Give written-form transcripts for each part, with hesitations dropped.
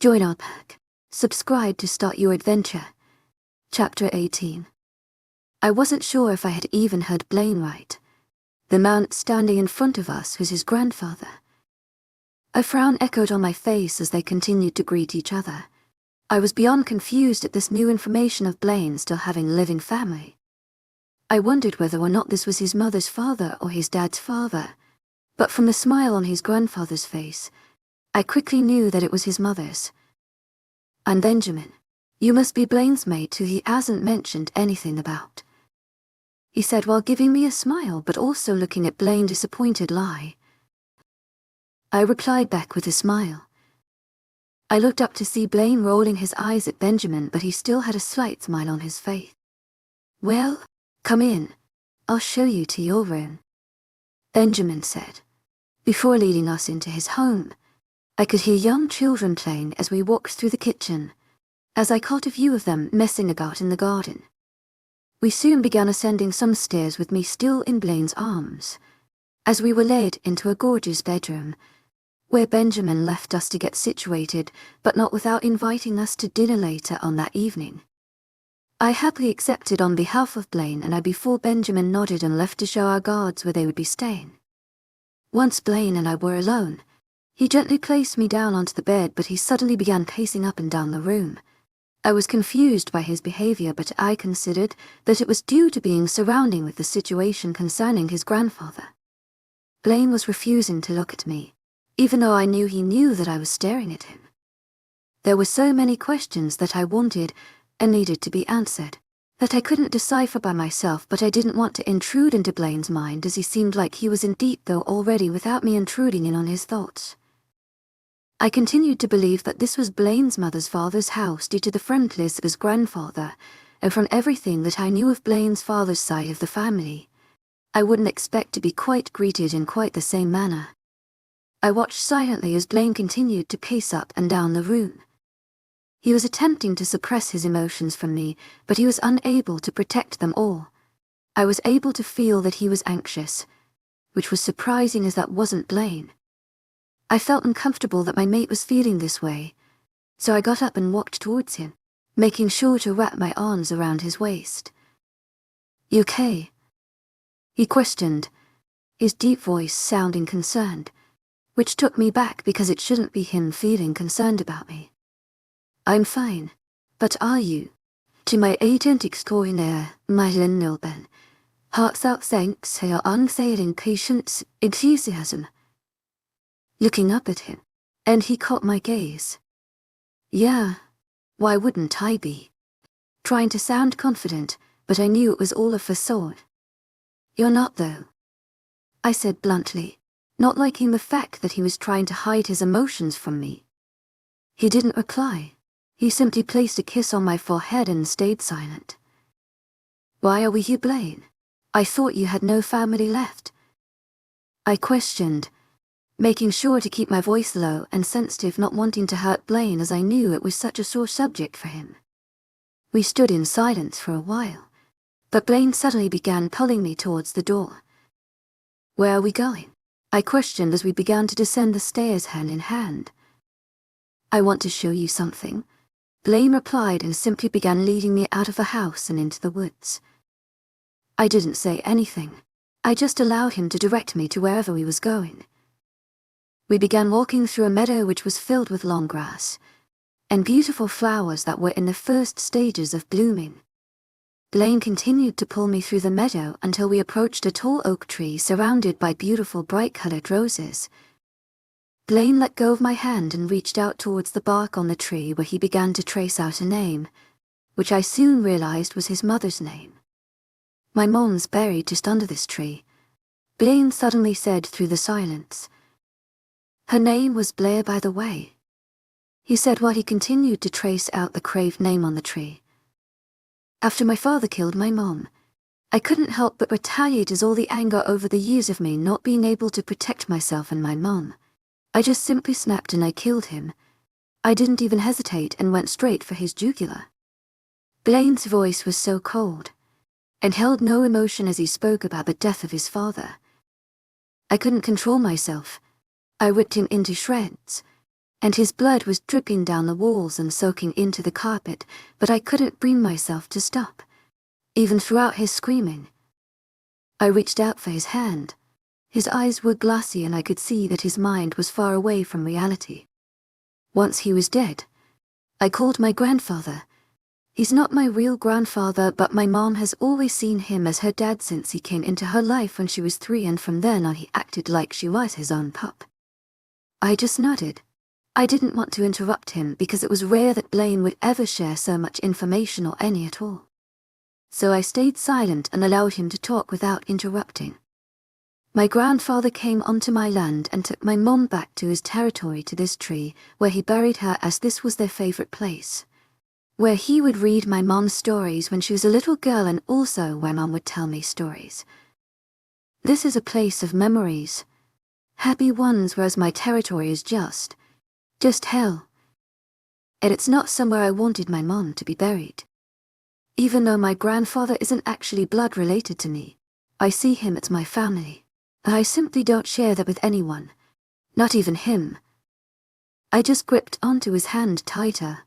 Join our pack. Subscribe to start your adventure. Chapter 18. I wasn't sure if I had even heard Blaine right. The man standing in front of us was his grandfather. A frown echoed on my face as they continued to greet each other. I was beyond confused at this new information of Blaine still having a living family. I wondered whether or not this was his mother's father or his dad's father, but from the smile on his grandfather's face, I quickly knew that it was his mother's. "I'm Benjamin. You must be Blaine's mate who he hasn't mentioned anything about," he said while giving me a smile but also looking at Blaine disappointed lie. I replied back with a smile. I looked up to see Blaine rolling his eyes at Benjamin, but he still had a slight smile on his face. "Well, come in. I'll show you to your room," Benjamin said. Before leading us into his home, I could hear young children playing as we walked through the kitchen, as I caught a view of them messing about in the garden. We soon began ascending some stairs with me still in Blaine's arms, as we were led into a gorgeous bedroom, where Benjamin left us to get situated, but not without inviting us to dinner later on that evening. I happily accepted on behalf of Blaine, and before Benjamin nodded and left to show our guards where they would be staying. Once Blaine and I were alone, he gently placed me down onto the bed, but he suddenly began pacing up and down the room. I was confused by his behavior, but I considered that it was due to being surrounded with the situation concerning his grandfather. Blaine was refusing to look at me, even though I knew he knew that I was staring at him. There were so many questions that I wanted and needed to be answered that I couldn't decipher by myself, but I didn't want to intrude into Blaine's mind, as he seemed like he was in deep thought already without me intruding in on his thoughts. I continued to believe that this was Blaine's mother's father's house due to the friendliness of his grandfather, and from everything that I knew of Blaine's father's side of the family, I wouldn't expect to be quite greeted in quite the same manner. I watched silently as Blaine continued to pace up and down the room. He was attempting to suppress his emotions from me, but he was unable to protect them all. I was able to feel that he was anxious, which was surprising as that wasn't Blaine. I felt uncomfortable that my mate was feeling this way, so I got up and walked towards him, making sure to wrap my arms around his waist. "You okay?" he questioned, his deep voice sounding concerned, which took me back because it shouldn't be him feeling concerned about me. "I'm fine, but are you? To my authentic heir, Moonlight Lovers, heartfelt thanks for your unfailing patience, enthusiasm." Looking up at him, and he caught my gaze. "Yeah, why wouldn't I be?" Trying to sound confident, but I knew it was all a facade. "You're not, though," I said bluntly, not liking the fact that he was trying to hide his emotions from me. He didn't reply. He simply placed a kiss on my forehead and stayed silent. "Why are we here, Blaine? I thought you had no family left," I questioned, making sure to keep my voice low and sensitive, not wanting to hurt Blaine as I knew it was such a sore subject for him. We stood in silence for a while, but Blaine suddenly began pulling me towards the door. "Where are we going?" I questioned as we began to descend the stairs hand in hand. "I want to show you something," Blaine replied, and simply began leading me out of the house and into the woods. I didn't say anything. I just allowed him to direct me to wherever we was going. We began walking through a meadow which was filled with long grass and beautiful flowers that were in the first stages of blooming. Blaine continued to pull me through the meadow until we approached a tall oak tree surrounded by beautiful bright-colored roses. Blaine let go of my hand and reached out towards the bark on the tree, where he began to trace out a name, which I soon realized was his mother's name. "My mom's buried just under this tree," Blaine suddenly said through the silence. "Her name was Blair, by the way," he said while he continued to trace out the carved name on the tree. "After my father killed my mom, I couldn't help but retaliate as all the anger over the years of me not being able to protect myself and my mom. I just simply snapped and I killed him. I didn't even hesitate and went straight for his jugular." Blaine's voice was so cold, and held no emotion as he spoke about the death of his father. I couldn't control myself. I ripped him into shreds, and his blood was dripping down the walls and soaking into the carpet, but I couldn't bring myself to stop, even throughout his screaming. I reached out for his hand. His eyes were glassy and I could see that his mind was far away from reality. Once he was dead, I called my grandfather. He's not my real grandfather, but my mom has always seen him as her dad since he came into her life when she was 3, and from then on he acted like she was his own pup. I just nodded. I didn't want to interrupt him because it was rare that Blaine would ever share so much information or any at all. So I stayed silent and allowed him to talk without interrupting. My grandfather came onto my land and took my mom back to his territory, to this tree, where he buried her, as this was their favorite place. Where he would read my mom stories when she was a little girl, and also where mom would tell me stories. This is a place of memories. Happy ones, whereas my territory is just hell. And it's not somewhere I wanted my mom to be buried. Even though my grandfather isn't actually blood related to me, I see him as my family. I simply don't share that with anyone, not even him. I just gripped onto his hand tighter,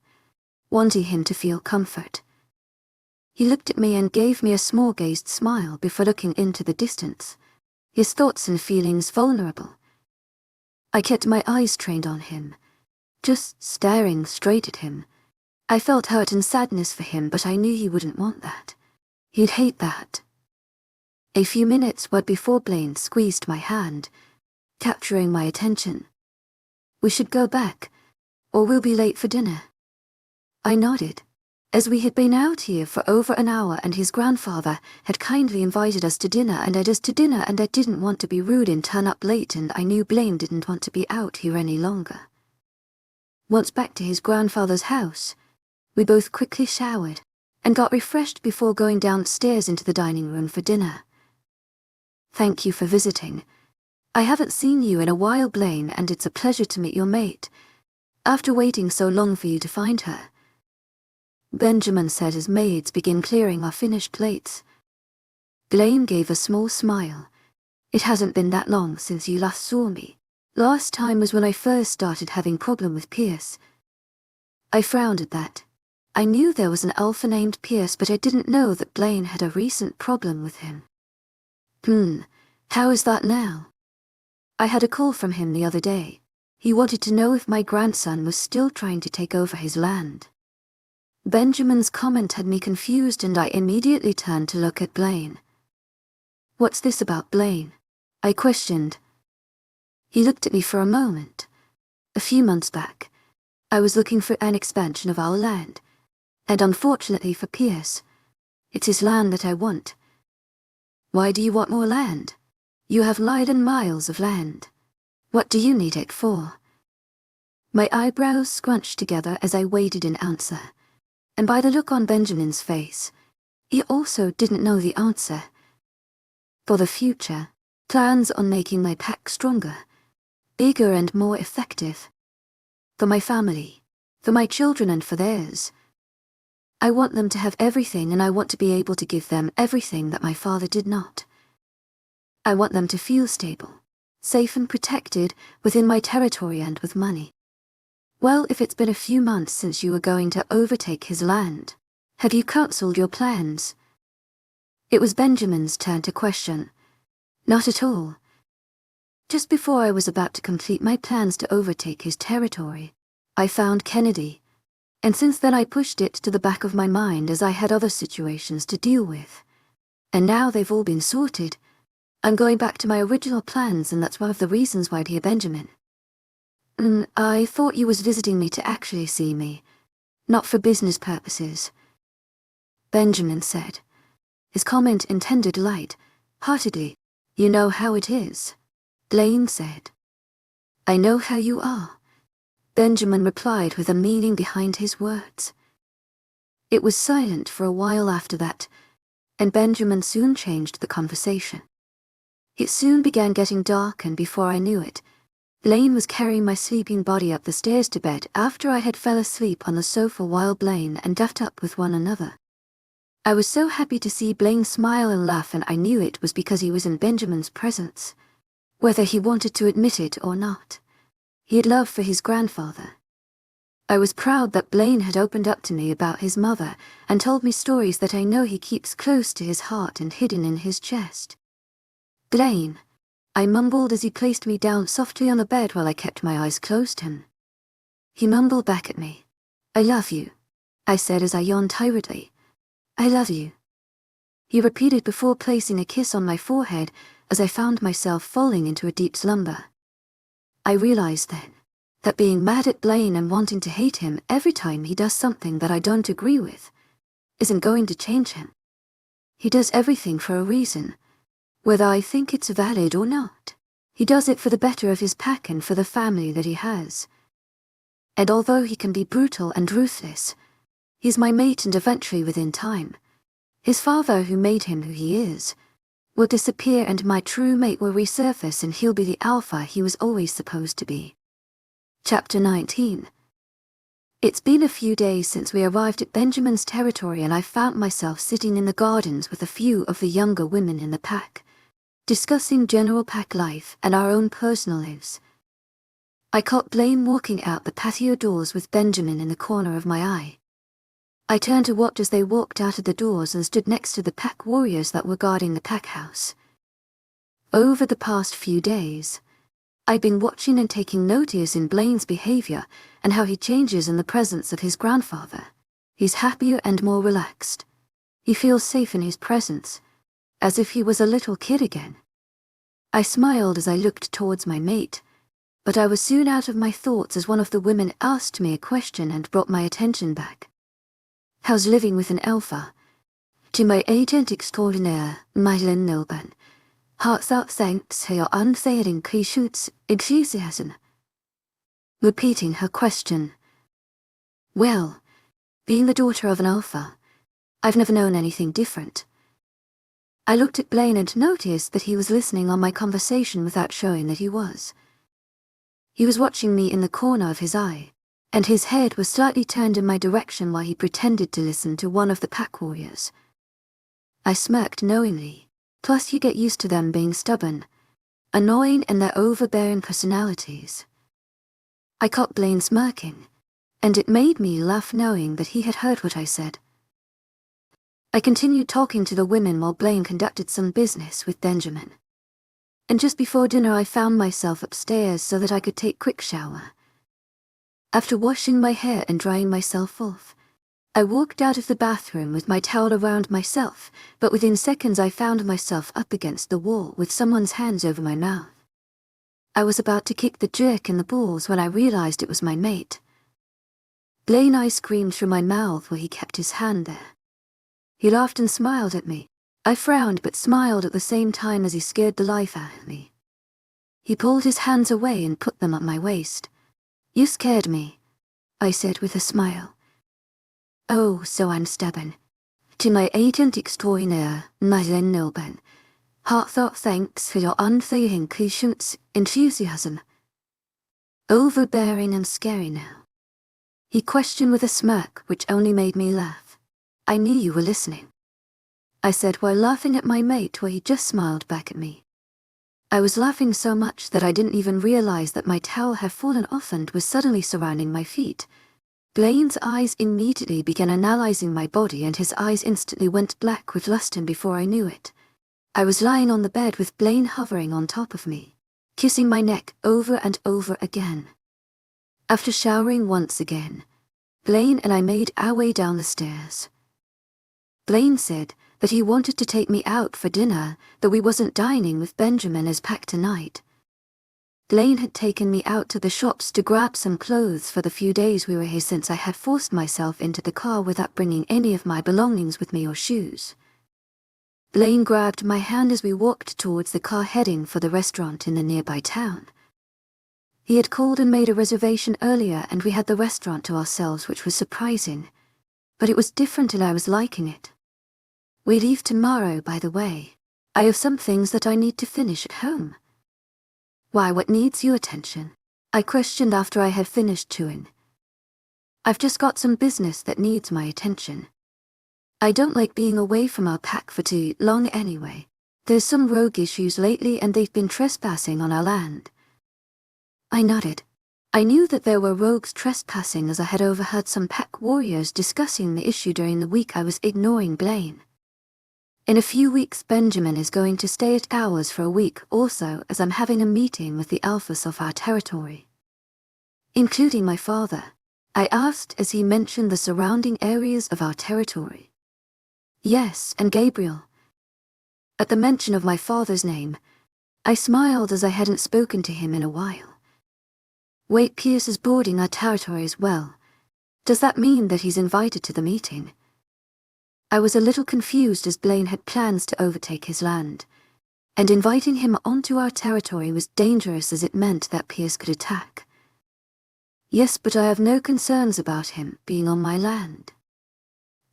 wanting him to feel comfort. He looked at me and gave me a small-gazed smile before looking into the distance, his thoughts and feelings vulnerable. I kept my eyes trained on him, just staring straight at him. I felt hurt and sadness for him, but I knew he wouldn't want that. He'd hate that. A few minutes went before Blaine squeezed my hand, capturing my attention. We should go back, or we'll be late for dinner. I nodded, as we had been out here for over an hour and his grandfather had kindly invited us to dinner, and I didn't want to be rude and turn up late, and I knew Blaine didn't want to be out here any longer. Once back to his grandfather's house, we both quickly showered and got refreshed before going downstairs into the dining room for dinner. Thank you for visiting. I haven't seen you in a while, Blaine, and it's a pleasure to meet your mate, after waiting so long for you to find her. Benjamin said as maids began clearing our finished plates. Blaine gave a small smile. It hasn't been that long since you last saw me. Last time was when I first started having problem with Pierce. I frowned at that. I knew there was an alpha named Pierce, but I didn't know that Blaine had a recent problem with him. How is that now? I had a call from him the other day. He wanted to know if my grandson was still trying to take over his land. Benjamin's comment had me confused, and I immediately turned to look at Blaine. What's this about Blaine? I questioned. He looked at me for a moment. A few months back, I was looking for an expansion of our land, and unfortunately for Pierce, it's his land that I want. Why do you want more land? You have miles of land. What do you need it for? My eyebrows scrunched together as I waited in answer, and by the look on Benjamin's face, he also didn't know the answer. For the future, plans on making my pack stronger, bigger and more effective. For my family, for my children and for theirs. I want them to have everything, and I want to be able to give them everything that my father did not. I want them to feel stable, safe and protected within my territory and with money. Well, if it's been a few months since you were going to overtake his land, have you cancelled your plans? It was Benjamin's turn to question. Not at all. Just before I was about to complete my plans to overtake his territory, I found Kennedy, and since then I pushed it to the back of my mind as I had other situations to deal with. And now they've all been sorted. I'm going back to my original plans, and that's one of the reasons why, dear Benjamin. I thought you was visiting me to actually see me, not for business purposes. Benjamin said, his comment intended light-heartedly. You know how it is. Blaine said. I know how you are. Benjamin replied with a meaning behind his words. It was silent for a while after that, and Benjamin soon changed the conversation. It soon began getting dark, and before I knew it, Blaine was carrying my sleeping body up the stairs to bed after I had fell asleep on the sofa while Blaine and duffed up with one another. I was so happy to see Blaine smile and laugh, and I knew it was because he was in Benjamin's presence, whether he wanted to admit it or not. He had love for his grandfather. I was proud that Blaine had opened up to me about his mother and told me stories that I know he keeps close to his heart and hidden in his chest. Blaine, I mumbled as he placed me down softly on the bed while I kept my eyes closed to him. He mumbled back at me. I love you, I said as I yawned tiredly. I love you. He repeated before placing a kiss on my forehead as I found myself falling into a deep slumber. I realized then that being mad at Blaine and wanting to hate him every time he does something that I don't agree with isn't going to change him. He does everything for a reason, whether I think it's valid or not. He does it for the better of his pack and for the family that he has. And although he can be brutal and ruthless, he's my mate, and eventually within time, his father, who made him who he is, will disappear and my true mate will resurface and he'll be the alpha he was always supposed to be. Chapter 19. It's been a few days since we arrived at Benjamin's territory, and I found myself sitting in the gardens with a few of the younger women in the pack, discussing general pack life and our own personal lives. I caught Blaine walking out the patio doors with Benjamin in the corner of my eye. I turned to watch as they walked out of the doors and stood next to the pack warriors that were guarding the pack house. Over the past few days, I've been watching and taking notice in Blaine's behavior and how he changes in the presence of his grandfather. He's happier and more relaxed. He feels safe in his presence, as if he was a little kid again. I smiled as I looked towards my mate, but I was soon out of my thoughts as one of the women asked me a question and brought my attention back. How's living with an alpha? To my agent extraordinaire, Blaine Nilban. Heartfelt thanks for your unfailing patience, enthusiasm. Repeating her question. Well, being the daughter of an alpha, I've never known anything different. I looked at Blaine and noticed that he was listening on my conversation without showing that he was. He was watching me in the corner of his eye, and his head was slightly turned in my direction while he pretended to listen to one of the pack warriors. I smirked knowingly. Plus you get used to them being stubborn, annoying, and their overbearing personalities. I caught Blaine smirking, and it made me laugh knowing that he had heard what I said. I continued talking to the women while Blaine conducted some business with Benjamin. And just before dinner I found myself upstairs so that I could take a quick shower. After washing my hair and drying myself off, I walked out of the bathroom with my towel around myself, but within seconds I found myself up against the wall with someone's hands over my mouth. I was about to kick the jerk in the balls when I realized it was my mate. Blaine, I screamed through my mouth while he kept his hand there. He laughed and smiled at me. I frowned but smiled at the same time as he scared the life out of me. He pulled his hands away and put them at my waist. You scared me, I said with a smile. Oh, so I'm stubborn. To my agent extraordinaire, Blaine Nilban. Heartfelt thanks for your unfailing patience, enthusiasm. Overbearing and scary now. He questioned with a smirk which only made me laugh. I knew you were listening, I said while laughing at my mate while he just smiled back at me. I was laughing so much that I didn't even realize that my towel had fallen off and was suddenly surrounding my feet. Blaine's eyes immediately began analyzing my body and his eyes instantly went black with lust, and before I knew it, I was lying on the bed with Blaine hovering on top of me, kissing my neck over and over again. After showering once again, Blaine and I made our way down the stairs. Blaine said that he wanted to take me out for dinner, that we wasn't dining with Benjamin as packed tonight. Blaine had taken me out to the shops to grab some clothes for the few days we were here since I had forced myself into the car without bringing any of my belongings with me or shoes. Blaine grabbed my hand as we walked towards the car heading for the restaurant in the nearby town. He had called and made a reservation earlier and we had the restaurant to ourselves, which was surprising, but it was different and I was liking it. We leave tomorrow, by the way. I have some things that I need to finish at home. Why, what needs your attention? I questioned after I had finished chewing. I've just got some business that needs my attention. I don't like being away from our pack for too long anyway. There's some rogue issues lately and they've been trespassing on our land. I nodded. I knew that there were rogues trespassing as I had overheard some pack warriors discussing the issue during the week I was ignoring Blaine. In a few weeks, Benjamin is going to stay at ours for a week also, as I'm having a meeting with the alphas of our territory, including my father. I asked as he mentioned the surrounding areas of our territory. Yes, and Gabriel. At the mention of my father's name, I smiled as I hadn't spoken to him in a while. Wait, Pierce is boarding our territory as well. Does that mean that he's invited to the meeting? I was a little confused as Blaine had plans to overtake his land, and inviting him onto our territory was dangerous as it meant that Pierce could attack. Yes, but I have no concerns about him being on my land,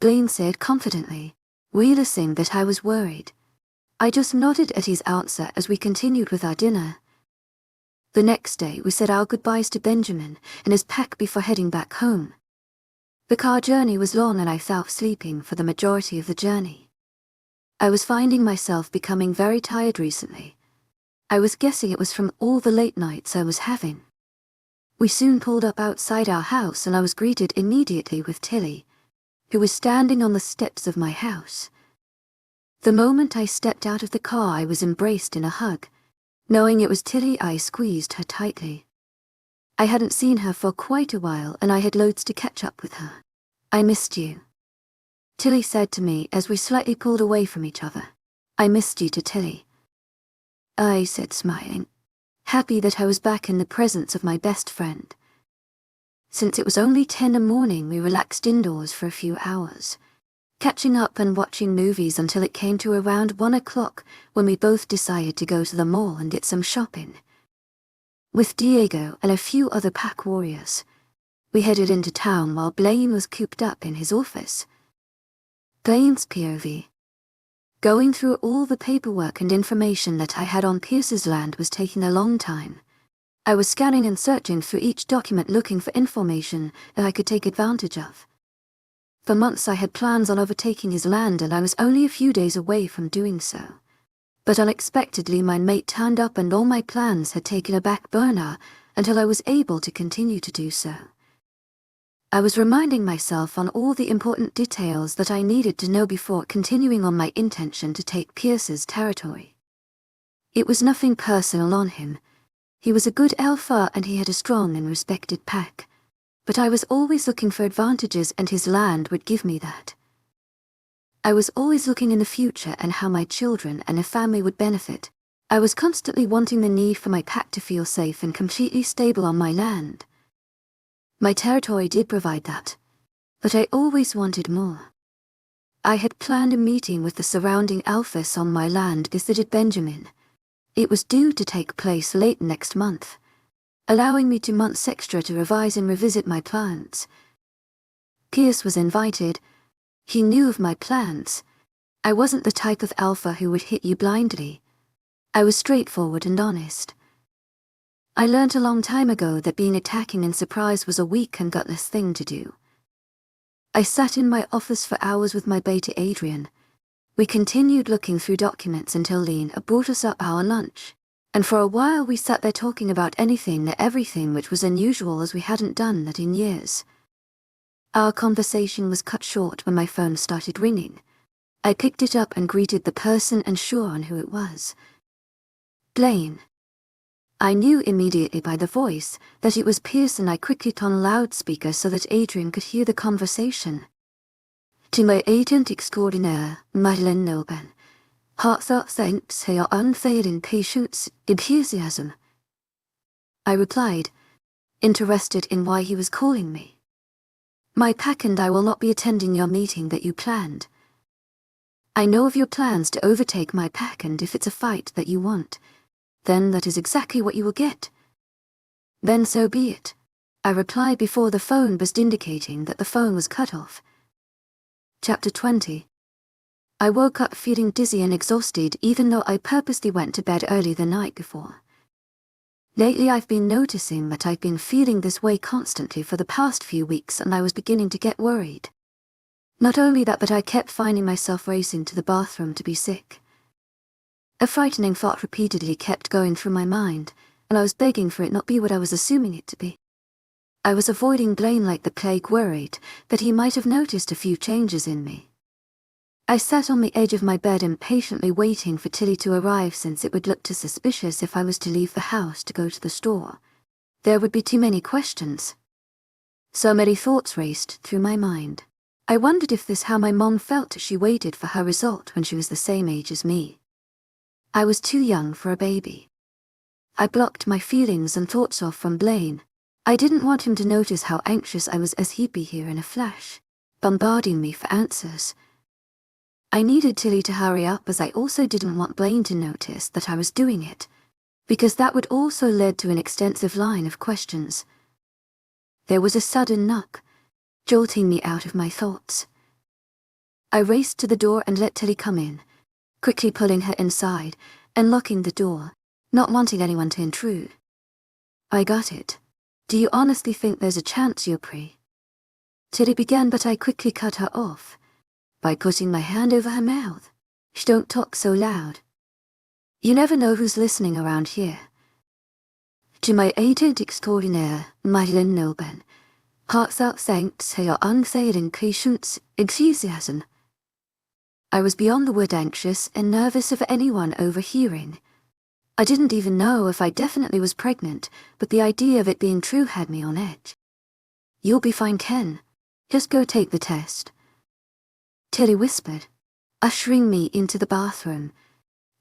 Blaine said confidently, realizing that I was worried. I just nodded at his answer as we continued with our dinner. The next day we said our goodbyes to Benjamin and his pack before heading back home. The car journey was long and I felt sleeping for the majority of the journey. I was finding myself becoming very tired recently. I was guessing it was from all the late nights I was having. We soon pulled up outside our house and I was greeted immediately with Tilly, who was standing on the steps of my house. The moment I stepped out of the car I was embraced in a hug. Knowing it was Tilly, I squeezed her tightly. I hadn't seen her for quite a while and I had loads to catch up with her. I missed you, Tilly said to me as we slightly pulled away from each other. I missed you to Tilly, I said, smiling, happy that I was back in the presence of my best friend. Since it was only 10 in the morning, we relaxed indoors for a few hours, catching up and watching movies until it came to around 1 o'clock when we both decided to go to the mall and get some shopping. With Diego and a few other pack warriors, we headed into town while Blaine was cooped up in his office. Blaine's POV. Going through all the paperwork and information that I had on Pierce's land was taking a long time. I was scanning and searching through each document looking for information that I could take advantage of. For months I had plans on overtaking his land and I was only a few days away from doing so. But unexpectedly my mate turned up and all my plans had taken a back burner until I was able to continue to do so. I was reminding myself on all the important details that I needed to know before continuing on my intention to take Pierce's territory. It was nothing personal on him. He was a good alpha and he had a strong and respected pack. But I was always looking for advantages and his land would give me that. I was always looking in the future and how my children and a family would benefit. I was constantly wanting the need for my pack to feel safe and completely stable on my land. My territory did provide that, but I always wanted more. I had planned a meeting with the surrounding alphas on my land, visited Benjamin. It was due to take place late next month, allowing me 2 months extra to revise and revisit my plans. Pierce was invited. He knew of my plans. I wasn't the type of alpha who would hit you blindly. I was straightforward and honest. I learned a long time ago that being attacking in surprise was a weak and gutless thing to do. I sat in my office for hours with my beta Adrian. We continued looking through documents until Lean brought us up our lunch, and for a while we sat there talking about anything and everything, which was unusual as we hadn't done that in years. Our conversation was cut short when my phone started ringing. I picked it up and greeted the person unsure on who it was. Blaine. I knew immediately by the voice that it was Pierce and I quickly turned on loudspeaker so that Adrian could hear the conversation. To my agent extraordinaire, Madeleine Noban, heartfelt thanks for your unfailing patience, enthusiasm. I replied, interested in why he was calling me. My pack and I will not be attending your meeting that you planned. I know of your plans to overtake my pack, and if it's a fight that you want, then that is exactly what you will get. Then so be it, I replied before the phone buzzed, indicating that the phone was cut off. Chapter 20. I woke up feeling dizzy and exhausted even though I purposely went to bed early the night before. Lately I've been noticing that I've been feeling this way constantly for the past few weeks and I was beginning to get worried. Not only that, but I kept finding myself racing to the bathroom to be sick. A frightening thought repeatedly kept going through my mind, and I was begging for it not be what I was assuming it to be. I was avoiding Blaine like the plague, worried that he might have noticed a few changes in me. I sat on the edge of my bed impatiently waiting for Tilly to arrive, since it would look too suspicious if I was to leave the house to go to the store. There would be too many questions. So many thoughts raced through my mind. I wondered if this how my mom felt as she waited for her result when she was the same age as me. I was too young for a baby. I blocked my feelings and thoughts off from Blaine. I didn't want him to notice how anxious I was, as he'd be here in a flash, bombarding me for answers. I needed Tilly to hurry up, as I also didn't want Blaine to notice that I was doing it, because that would also lead to an extensive line of questions. There was a sudden knock, jolting me out of my thoughts. I raced to the door and let Tilly come in, quickly pulling her inside and locking the door, not wanting anyone to intrude. I got it. Do you honestly think there's a chance you're pre? Tilly began, but I quickly cut her off by putting my hand over her mouth. Shh, don't talk so loud. You never know who's listening around here. To my agent extraordinaire, Madeleine Nilben, heartfelt thanks for your unfailing patience, enthusiasm. I was beyond the word anxious and nervous of anyone overhearing. I didn't even know if I definitely was pregnant, but the idea of it being true had me on edge. You'll be fine, Ken. Just go take the test, Tilly whispered, ushering me into the bathroom,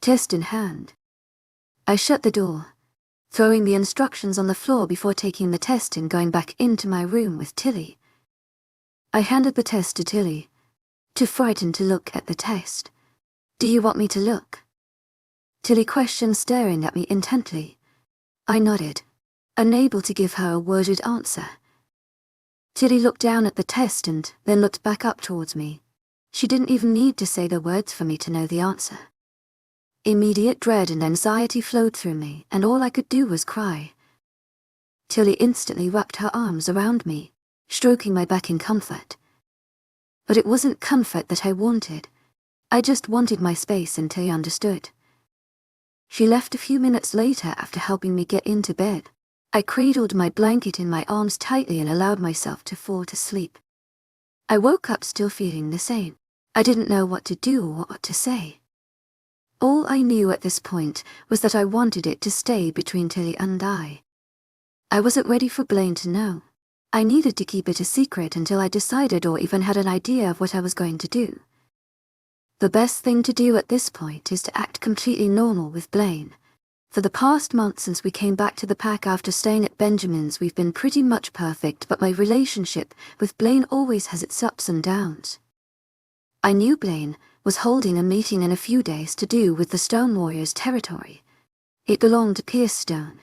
test in hand. I shut the door, throwing the instructions on the floor before taking the test and going back into my room with Tilly. I handed the test to Tilly, too frightened to look at the test. Do you want me to look? Tilly questioned, staring at me intently. I nodded, unable to give her a worded answer. Tilly looked down at the test and then looked back up towards me. She didn't even need to say the words for me to know the answer. Immediate dread and anxiety flowed through me, and all I could do was cry. Tilly instantly wrapped her arms around me, stroking my back in comfort. But it wasn't comfort that I wanted. I just wanted my space, and Tilly understood. She left a few minutes later after helping me get into bed. I cradled my blanket in my arms tightly and allowed myself to fall to sleep. I woke up still feeling the same. I didn't know what to do or what to say. All I knew at this point was that I wanted it to stay between Tilly and I. I wasn't ready for Blaine to know. I needed to keep it a secret until I decided or even had an idea of what I was going to do. The best thing to do at this point is to act completely normal with Blaine. For the past month since we came back to the pack after staying at Benjamin's, we've been pretty much perfect, but my relationship with Blaine always has its ups and downs. I knew Blaine was holding a meeting in a few days to do with the Stone Warriors' territory. It belonged to Piercestone,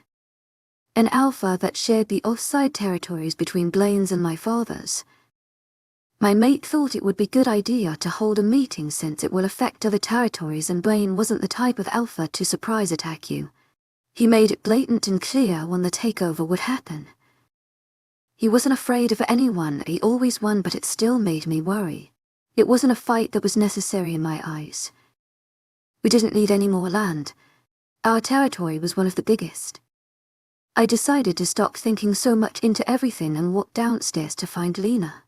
an alpha that shared the offside territories between Blaine's and my father's. My mate thought it would be a good idea to hold a meeting since it will affect other territories, and Blaine wasn't the type of alpha to surprise attack you. He made it blatant and clear when the takeover would happen. He wasn't afraid of anyone, he always won, but it still made me worry. It wasn't a fight that was necessary in my eyes. We didn't need any more land. Our territory was one of the biggest. I decided to stop thinking so much into everything and walked downstairs to find Lena.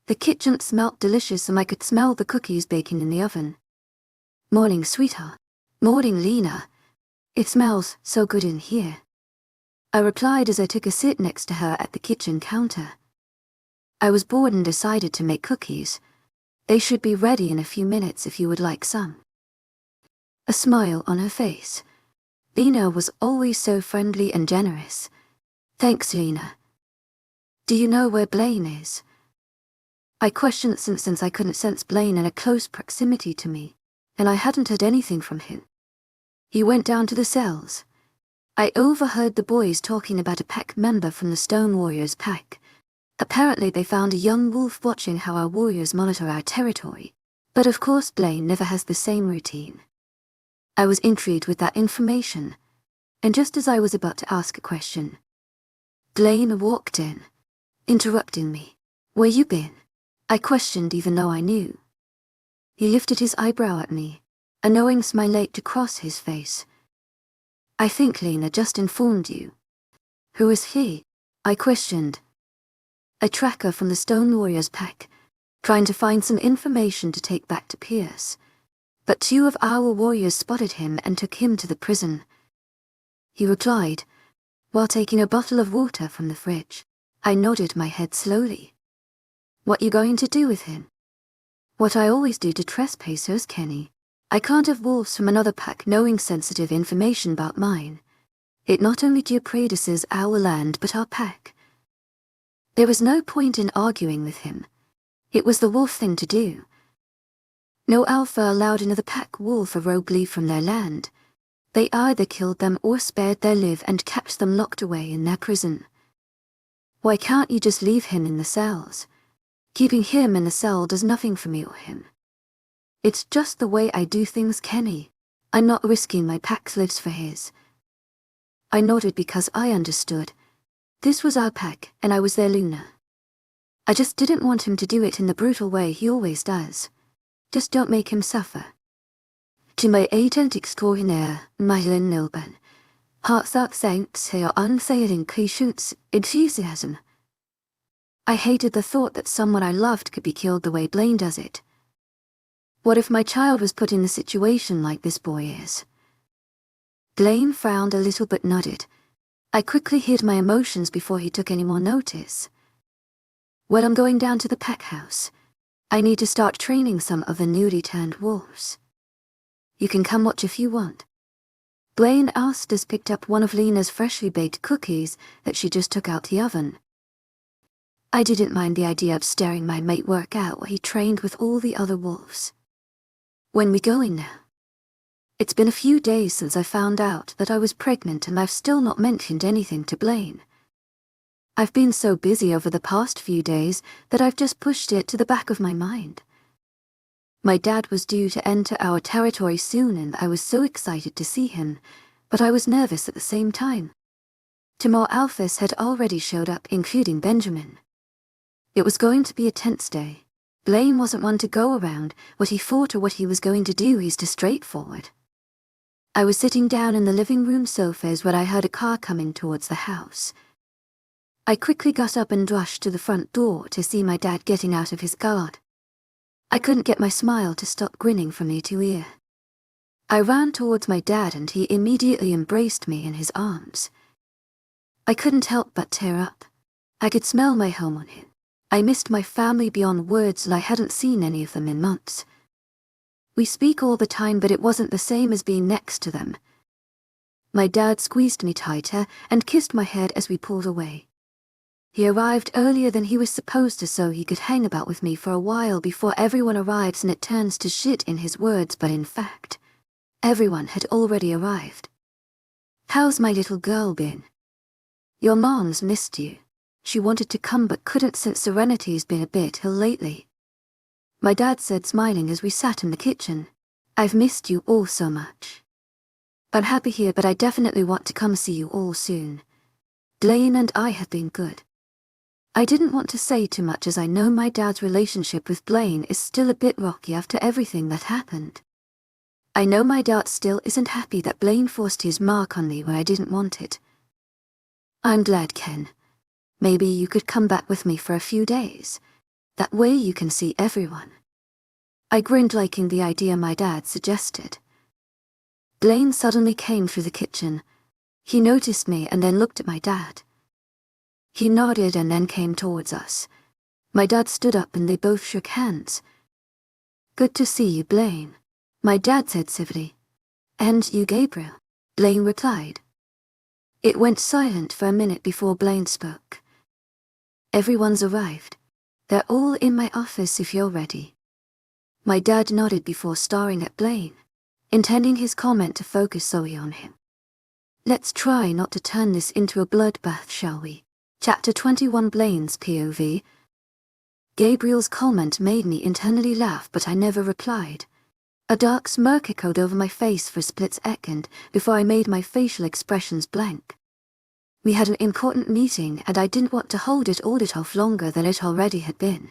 The kitchen smelt delicious and I could smell the cookies baking in the oven. Morning, sweetheart. Morning, Lena. It smells so good in here, I replied as I took a sit next to her at the kitchen counter. I was bored and decided to make cookies. They should be ready in a few minutes if you would like some. A smile on her face. Lena was always so friendly and generous. Thanks, Lena. Do you know where Blaine is? I questioned since I couldn't sense Blaine in a close proximity to me, and I hadn't heard anything from him. He went down to the cells. I overheard the boys talking about a pack member from the Stone Warriors pack. Apparently they found a young wolf watching how our warriors monitor our territory, but of course Blaine never has the same routine. I was intrigued with that information, and just as I was about to ask a question, Blaine walked in, interrupting me. Where you been? I questioned even though I knew. He lifted his eyebrow at me, a knowing smile to cross his face. I think Lena just informed you. Who is he? I questioned, a tracker from the Stone Warriors pack, trying to find some information to take back to Pierce. But 2 of our warriors spotted him and took him to the prison. He replied, while taking a bottle of water from the fridge. I nodded my head slowly. What you going to do with him? What I always do to trespassers, Kenny. I can't have wolves from another pack knowing sensitive information about mine. It not only jeopardizes our land but our pack. There was no point in arguing with him. It was the wolf thing to do. No alpha allowed another pack wolf or rogue leave from their land. They either killed them or spared their live and kept them locked away in their prison. Why can't you just leave him in the cells? Keeping him in the cell does nothing for me or him. It's just the way I do things, Kenny. I'm not risking my pack's lives for his. I nodded because I understood. This was our pack, and I was their Luna. I just didn't want him to do it in the brutal way he always does. Just don't make him suffer. To my agent extraordinaire, Myelin Nilben, heartfelt thanks for your unfailing patience, enthusiasm. I hated the thought that someone I loved could be killed the way Blaine does it. What if my child was put in a situation like this boy is? Blaine frowned a little but nodded. I quickly hid my emotions before he took any more notice. Well, I'm going down to the pack house. I need to start training some of the newly turned wolves. You can come watch if you want. Blaine asked as picked up one of Lena's freshly baked cookies that she just took out the oven. I didn't mind the idea of staring my mate work out while he trained with all the other wolves. When we going now? It's been a few days since I found out that I was pregnant and I've still not mentioned anything to Blaine. I've been so busy over the past few days that I've just pushed it to the back of my mind. My dad was due to enter our territory soon and I was so excited to see him, but I was nervous at the same time. 2 more alphas had already showed up, including Benjamin. It was going to be a tense day. Blaine wasn't one to go around what he thought or what he was going to do. He's just straightforward. I was sitting down in the living room sofas when I heard a car coming towards the house. I quickly got up and rushed to the front door to see my dad getting out of his guard. I couldn't get my smile to stop grinning from ear to ear. I ran towards my dad and he immediately embraced me in his arms. I couldn't help but tear up. I could smell my home on him. I missed my family beyond words and I hadn't seen any of them in months. We speak all the time, but it wasn't the same as being next to them. My dad squeezed me tighter and kissed my head as we pulled away. He arrived earlier than he was supposed to so he could hang about with me for a while before everyone arrives and it turns to shit in his words, but in fact, everyone had already arrived. How's my little girl been? Your mom's missed you. She wanted to come but couldn't since Serenity's been a bit ill lately. My dad said, smiling as we sat in the kitchen. I've missed you all so much. I'm happy here, but I definitely want to come see you all soon. Blaine and I have been good. I didn't want to say too much as I know my dad's relationship with Blaine is still a bit rocky after everything that happened. I know my dad still isn't happy that Blaine forced his mark on me where I didn't want it. I'm glad, Ken. Maybe you could come back with me for a few days. That way you can see everyone. I grinned, liking the idea my dad suggested. Blaine suddenly came through the kitchen. He noticed me and then looked at my dad. He nodded and then came towards us. My dad stood up and they both shook hands. Good to see you, Blaine, my dad said civilly. And you, Gabriel, Blaine replied. It went silent for a minute before Blaine spoke. Everyone's arrived. They're all in my office if you're ready. My dad nodded before staring at Blaine, intending his comment to focus solely on him. Let's try not to turn this into a bloodbath, shall we? Chapter 21, Blaine's POV. Gabriel's comment made me internally laugh, but I never replied. A dark smirk echoed over my face for a split second before I made my facial expressions blank. We had an important meeting and I didn't want to hold it off longer than it already had been.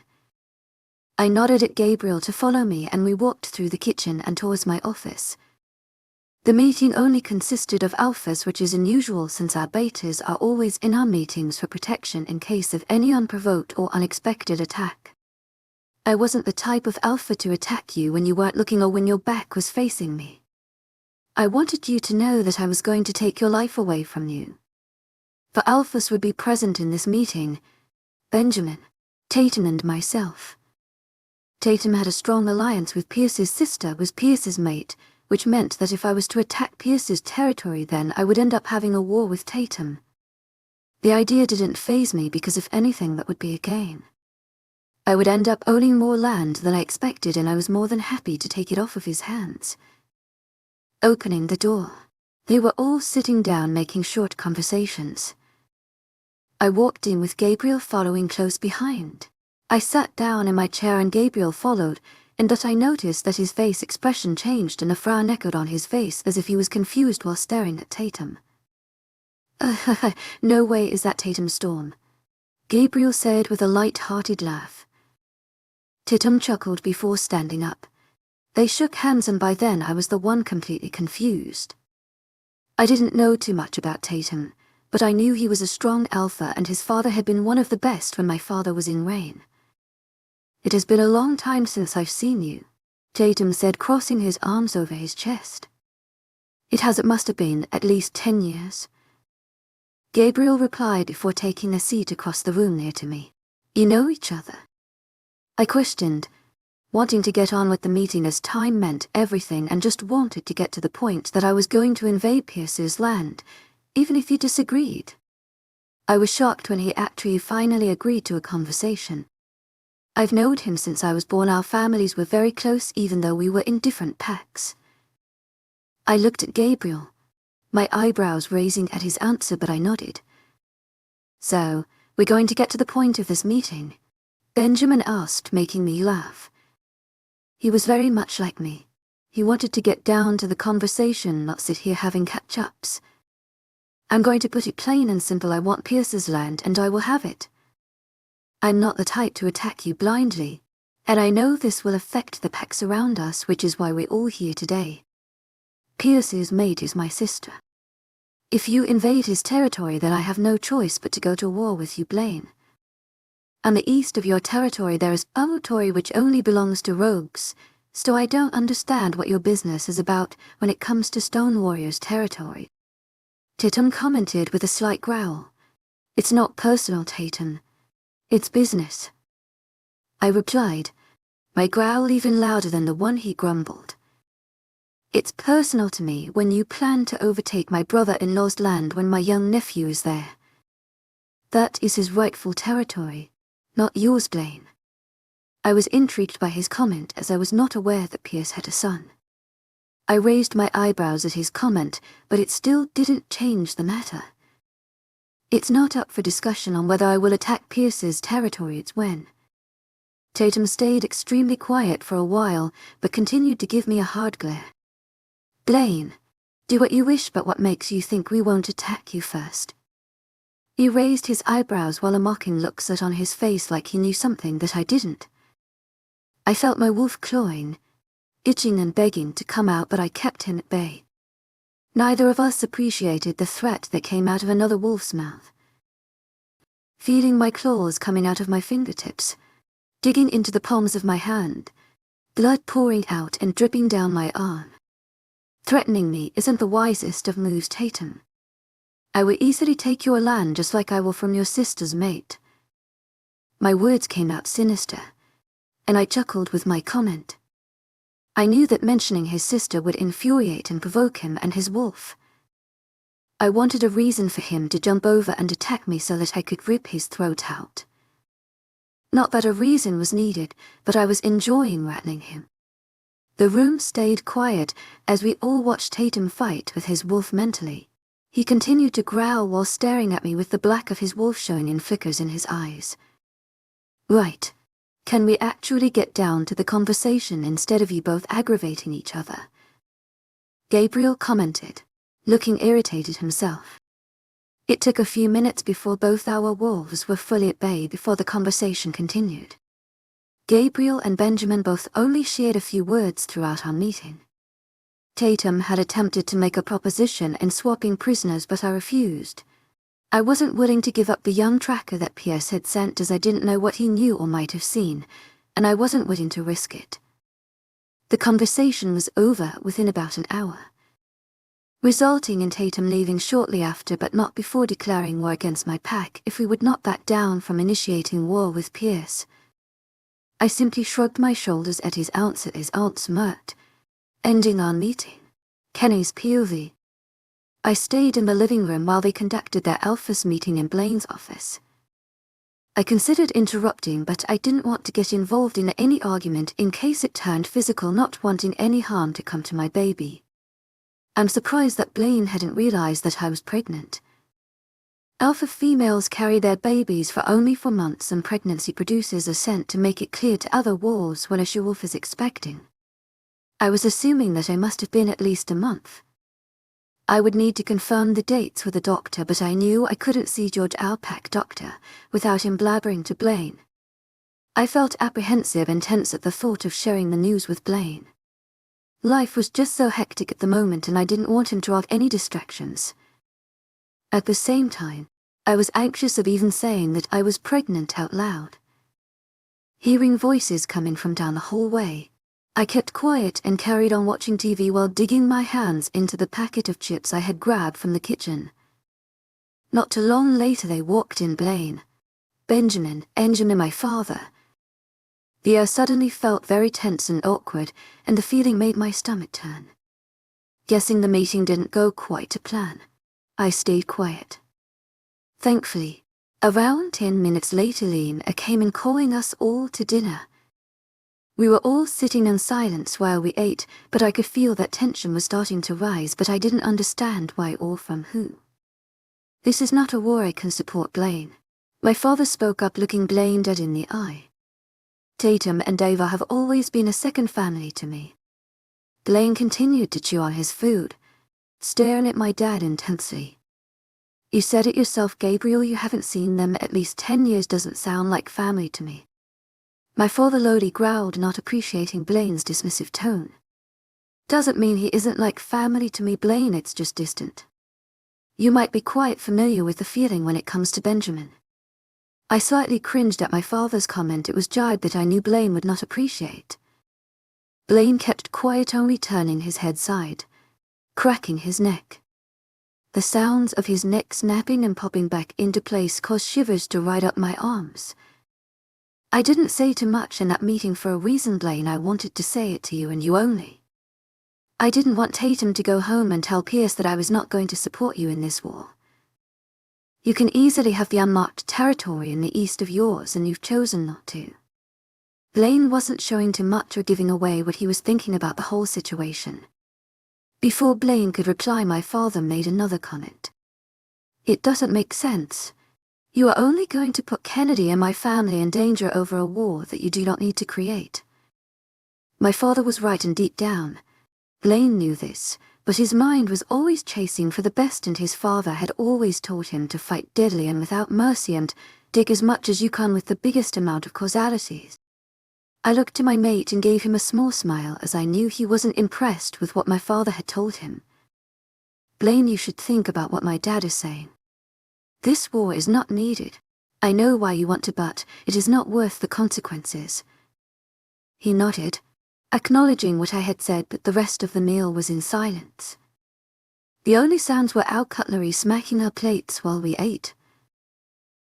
I nodded at Gabriel to follow me and we walked through the kitchen and towards my office. The meeting only consisted of alphas, which is unusual since our betas are always in our meetings for protection in case of any unprovoked or unexpected attack. I wasn't the type of alpha to attack you when you weren't looking or when your back was facing me. I wanted you to know that I was going to take your life away from you. The alphas would be present in this meeting: Benjamin, Tatum and myself. Tatum had a strong alliance with Pierce's sister, was Pierce's mate, which meant that if I was to attack Pierce's territory, then I would end up having a war with Tatum. The idea didn't faze me because if anything that would be a gain. I would end up owning more land than I expected, and I was more than happy to take it off of his hands. Opening the door, they were all sitting down making short conversations. I walked in with Gabriel following close behind. I sat down in my chair and Gabriel followed, and that I noticed that his face expression changed and a frown echoed on his face as if he was confused while staring at Tatum. No way is that Tatum Storm, Gabriel said with a light-hearted laugh. Tatum chuckled before standing up. They shook hands, and by then I was the one completely confused. I didn't know too much about Tatum, but I knew he was a strong alpha and his father had been one of the best when my father was in Rain. It has been a long time since I've seen you, Tatum said, crossing his arms over his chest. It must have been at least 10 years. Gabriel replied before taking a seat across the room near to me. You know each other? I questioned, wanting to get on with the meeting as time meant everything and just wanted to get to the point that I was going to invade Pierce's land, even if he disagreed. I was shocked when he actually finally agreed to a conversation. I've known him since I was born. Our families were very close even though we were in different packs. I looked at Gabriel, my eyebrows raising at his answer, but I nodded. So, we're going to get to the point of this meeting? Benjamin asked, making me laugh. He was very much like me. He wanted to get down to the conversation, not sit here having catch-ups. I'm going to put it plain and simple. I want Pierce's land and I will have it. I'm not the type to attack you blindly, and I know this will affect the packs around us, which is why we're all here today. Pierce's mate is my sister. If you invade his territory, then I have no choice but to go to war with you, Blaine. On the east of your territory there is territory which only belongs to rogues, so I don't understand what your business is about when it comes to Stone Warrior's territory. Tatum commented with a slight growl. It's not personal, Tatum. It's business. I replied, my growl even louder than the one he grumbled. It's personal to me when you plan to overtake my brother-in-law's land when my young nephew is there. That is his rightful territory, not yours, Blaine. I was intrigued by his comment as I was not aware that Pierce had a son. I raised my eyebrows at his comment, but it still didn't change the matter. It's not up for discussion on whether I will attack Pierce's territory, it's when. Tatum stayed extremely quiet for a while, but continued to give me a hard glare. Blaine, do what you wish, but what makes you think we won't attack you first? He raised his eyebrows while a mocking look sat on his face like he knew something that I didn't. I felt my wolf clawing, itching and begging to come out, but I kept him at bay. Neither of us appreciated the threat that came out of another wolf's mouth. Feeling my claws coming out of my fingertips, digging into the palms of my hand, blood pouring out and dripping down my arm. Threatening me isn't the wisest of moves, Tatum. I will easily take your land just like I will from your sister's mate. My words came out sinister, and I chuckled with my comment. I knew that mentioning his sister would infuriate and provoke him and his wolf. I wanted a reason for him to jump over and attack me so that I could rip his throat out. Not that a reason was needed, but I was enjoying rattling him. The room stayed quiet as we all watched Tatum fight with his wolf mentally. He continued to growl while staring at me with the black of his wolf showing in flickers in his eyes. Right. Can we actually get down to the conversation instead of you both aggravating each other? Gabriel commented, looking irritated himself. It took a few minutes before both our wolves were fully at bay before the conversation continued. Gabriel and Benjamin both only shared a few words throughout our meeting. Tatum had attempted to make a proposition in swapping prisoners, but I refused. I wasn't willing to give up the young tracker that Pierce had sent, as I didn't know what he knew or might have seen, and I wasn't willing to risk it. The conversation was over within about an hour, resulting in Tatum leaving shortly after, but not before declaring war against my pack if we would not back down from initiating war with Pierce. I simply shrugged my shoulders at his aunt smirked, ending our meeting. Kenny's POV. I stayed in the living room while they conducted their Alphas meeting in Blaine's office. I considered interrupting, but I didn't want to get involved in any argument in case it turned physical, not wanting any harm to come to my baby. I'm surprised that Blaine hadn't realized that I was pregnant. Alpha females carry their babies for only 4 months, and pregnancy produces a scent to make it clear to other wolves when a she-wolf is expecting. I was assuming that I must have been at least a month. I would need to confirm the dates with a doctor, but I knew I couldn't see George Alpac doctor without him blabbering to Blaine. I felt apprehensive and tense at the thought of sharing the news with Blaine. Life was just so hectic at the moment, and I didn't want him to have any distractions. At the same time, I was anxious of even saying that I was pregnant out loud. Hearing voices coming from down the hallway, I kept quiet and carried on watching TV while digging my hands into the packet of chips I had grabbed from the kitchen. Not too long later they walked in Blaine, Benjamin, and my father. The air suddenly felt very tense and awkward, and the feeling made my stomach turn. Guessing the meeting didn't go quite to plan, I stayed quiet. Thankfully, around 10 minutes later Blaine came in calling us all to dinner. We were all sitting in silence while we ate, but I could feel that tension was starting to rise, but I didn't understand why or from who. This is not a war I can support, Blaine. My father spoke up, looking Blaine dead in the eye. Tatum and Ava have always been a second family to me. Blaine continued to chew on his food, staring at my dad intensely. You said it yourself, Gabriel, you haven't seen them at least 10 years. Doesn't sound like family to me. My father lowly growled, not appreciating Blaine's dismissive tone. Doesn't mean he isn't like family to me, Blaine, it's just distant. You might be quite familiar with the feeling when it comes to Benjamin. I slightly cringed at my father's comment. It was jibe that I knew Blaine would not appreciate. Blaine kept quiet, only turning his head side, cracking his neck. The sounds of his neck snapping and popping back into place caused shivers to ride up my arms. I didn't say too much in that meeting for a reason, Blaine. I wanted to say it to you and you only. I didn't want Tatum to go home and tell Pierce that I was not going to support you in this war. You can easily have the unmarked territory in the east of yours, and you've chosen not to. Blaine wasn't showing too much or giving away what he was thinking about the whole situation. Before Blaine could reply, my father made another comment. It doesn't make sense. You are only going to put Kennedy and my family in danger over a war that you do not need to create. My father was right, and deep down, Blaine knew this, but his mind was always chasing for the best, and his father had always taught him to fight deadly and without mercy and dig as much as you can with the biggest amount of causalities. I looked to my mate and gave him a small smile, as I knew he wasn't impressed with what my father had told him. Blaine, you should think about what my dad is saying. This war is not needed. I know why you want to, but it is not worth the consequences. He nodded, acknowledging what I had said, but the rest of the meal was in silence. The only sounds were our cutlery smacking our plates while we ate.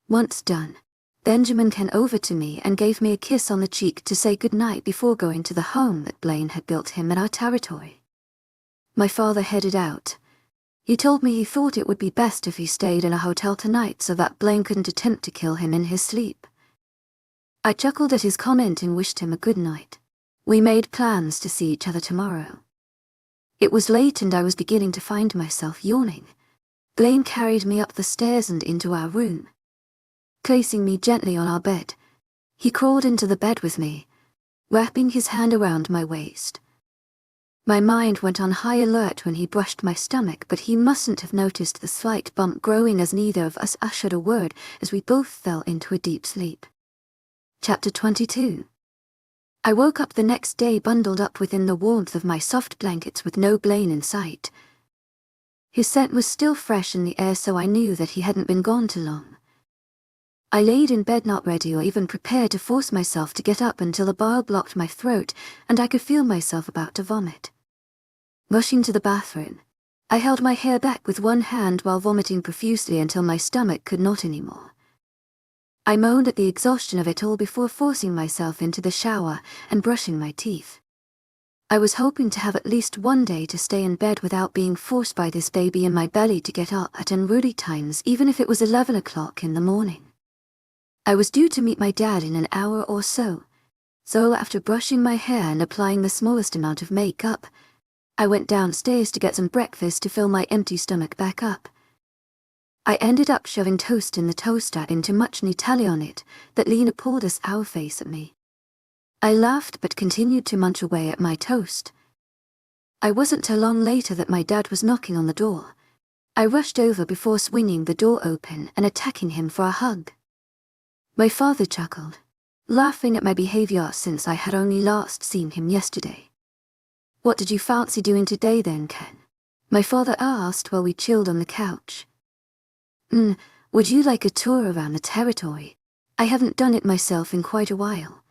Once done, Benjamin came over to me and gave me a kiss on the cheek to say goodnight before going to the home that Blaine had built him in our territory. My father headed out. He told me he thought it would be best if he stayed in a hotel tonight so that Blaine couldn't attempt to kill him in his sleep. I chuckled at his comment and wished him a good night. We made plans to see each other tomorrow. It was late and I was beginning to find myself yawning. Blaine carried me up the stairs and into our room. Placing me gently on our bed, he crawled into the bed with me, wrapping his hand around my waist. My mind went on high alert when he brushed my stomach, but he mustn't have noticed the slight bump growing as neither of us uttered a word as we both fell into a deep sleep. Chapter 22. I woke up the next day bundled up within the warmth of my soft blankets with no Blaine in sight. His scent was still fresh in the air, so I knew that he hadn't been gone too long. I laid in bed not ready or even prepared to force myself to get up until a bile blocked my throat and I could feel myself about to vomit. Rushing to the bathroom, I held my hair back with one hand while vomiting profusely until my stomach could not anymore. I moaned at the exhaustion of it all before forcing myself into the shower and brushing my teeth. I was hoping to have at least one day to stay in bed without being forced by this baby in my belly to get up at unruly times, even if it was 11 o'clock in the morning. I was due to meet my dad in an hour or so after brushing my hair and applying the smallest amount of makeup, I went downstairs to get some breakfast to fill my empty stomach back up. I ended up shoving toast in the toaster into much Nutella on it that Lena pulled a sour face at me. I laughed but continued to munch away at my toast. I wasn't too long later that my dad was knocking on the door. I rushed over before swinging the door open and attacking him for a hug. My father chuckled, laughing at my behavior since I had only last seen him yesterday. "What did you fancy doing today then, Ken?" my father asked while we chilled on the couch. Would you like a tour around the territory? I haven't done it myself in quite a while.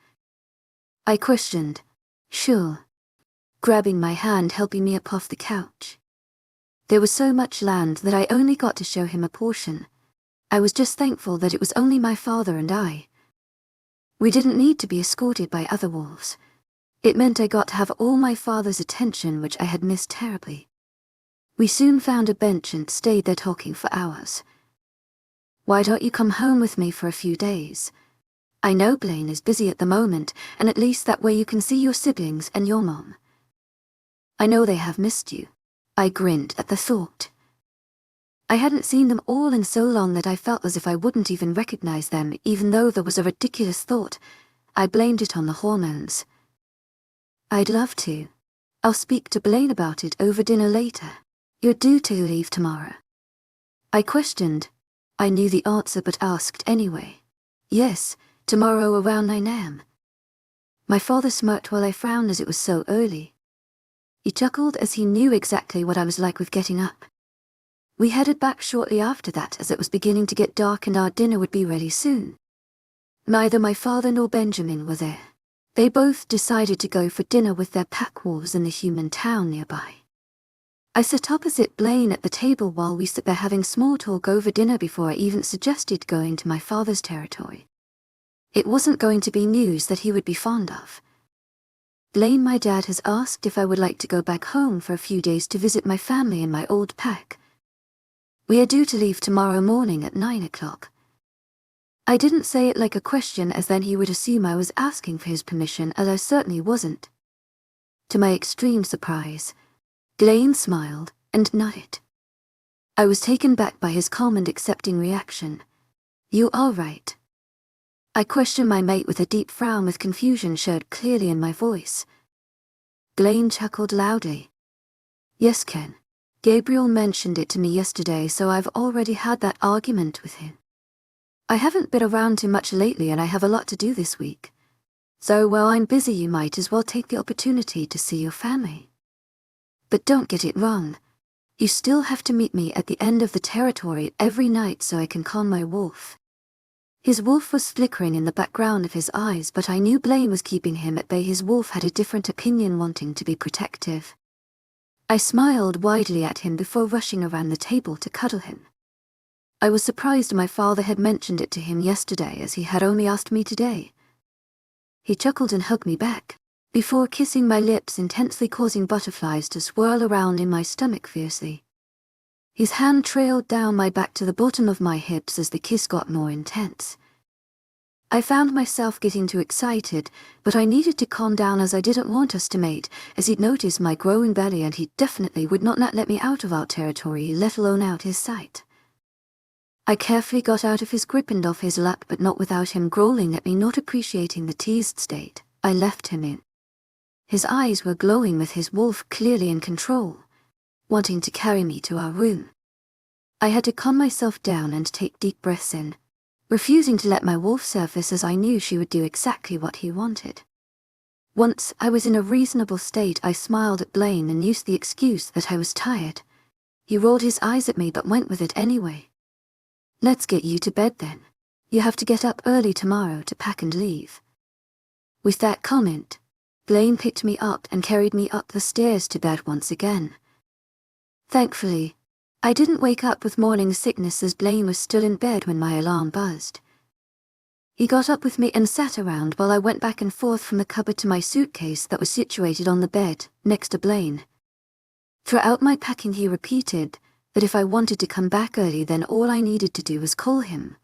I questioned. Sure. Grabbing my hand, helping me up off the couch. There was so much land that I only got to show him a portion. I was just thankful that it was only my father and I. We didn't need to be escorted by other wolves. It meant I got to have all my father's attention, which I had missed terribly. We soon found a bench and stayed there talking for hours. "Why don't you come home with me for a few days? I know Blaine is busy at the moment, and at least that way you can see your siblings and your mom." "I know they have missed you." I grinned at the thought. I hadn't seen them all in so long that I felt as if I wouldn't even recognize them, even though there was a ridiculous thought. I blamed it on the hormones. "I'd love to. I'll speak to Blaine about it over dinner later. You're due to leave tomorrow." I questioned. I knew the answer but asked anyway. "Yes, tomorrow around 9 a.m. My father smirked while I frowned as it was so early. He chuckled as he knew exactly what I was like with getting up. We headed back shortly after that as it was beginning to get dark and our dinner would be ready soon. Neither my father nor Benjamin were there. They both decided to go for dinner with their pack wolves in the human town nearby. I sat opposite Blaine at the table while we sat there having small talk over dinner before I even suggested going to my father's territory. It wasn't going to be news that he would be fond of. Blaine, my dad, has asked if I would like to go back home for a few days to visit my family in my old pack. We are due to leave tomorrow morning at 9 o'clock. I didn't say it like a question, as then he would assume I was asking for his permission, as I certainly wasn't. To my extreme surprise, Blaine smiled and nodded. I was taken back by his calm and accepting reaction. "You are right." I questioned my mate with a deep frown, with confusion showed clearly in my voice. Blaine chuckled loudly. "Yes, Ken. Gabriel mentioned it to me yesterday, so I've already had that argument with him. I haven't been around too much lately and I have a lot to do this week. So while I'm busy, you might as well take the opportunity to see your family. But don't get it wrong. You still have to meet me at the end of the territory every night so I can calm my wolf." His wolf was flickering in the background of his eyes, but I knew Blaine was keeping him at bay. His wolf had a different opinion, wanting to be protective. I smiled widely at him before rushing around the table to cuddle him. I was surprised my father had mentioned it to him yesterday, as he had only asked me today. He chuckled and hugged me back, before kissing my lips intensely, causing butterflies to swirl around in my stomach fiercely. His hand trailed down my back to the bottom of my hips as the kiss got more intense. I found myself getting too excited, but I needed to calm down as I didn't want us to mate, as he'd noticed my growing belly and he definitely would not let me out of our territory, let alone out his sight. I carefully got out of his grip and off his lap, but not without him growling at me, not appreciating the teased state I left him in. His eyes were glowing, with his wolf clearly in control, wanting to carry me to our room. I had to calm myself down and take deep breaths in, refusing to let my wolf surface, as I knew she would do exactly what he wanted. Once I was in a reasonable state, I smiled at Blaine and used the excuse that I was tired. He rolled his eyes at me but went with it anyway. "Let's get you to bed then. You have to get up early tomorrow to pack and leave." With that comment, Blaine picked me up and carried me up the stairs to bed once again. Thankfully, I didn't wake up with morning sickness as Blaine was still in bed when my alarm buzzed. He got up with me and sat around while I went back and forth from the cupboard to my suitcase that was situated on the bed, next to Blaine. Throughout my packing he repeated that if I wanted to come back early then all I needed to do was call him,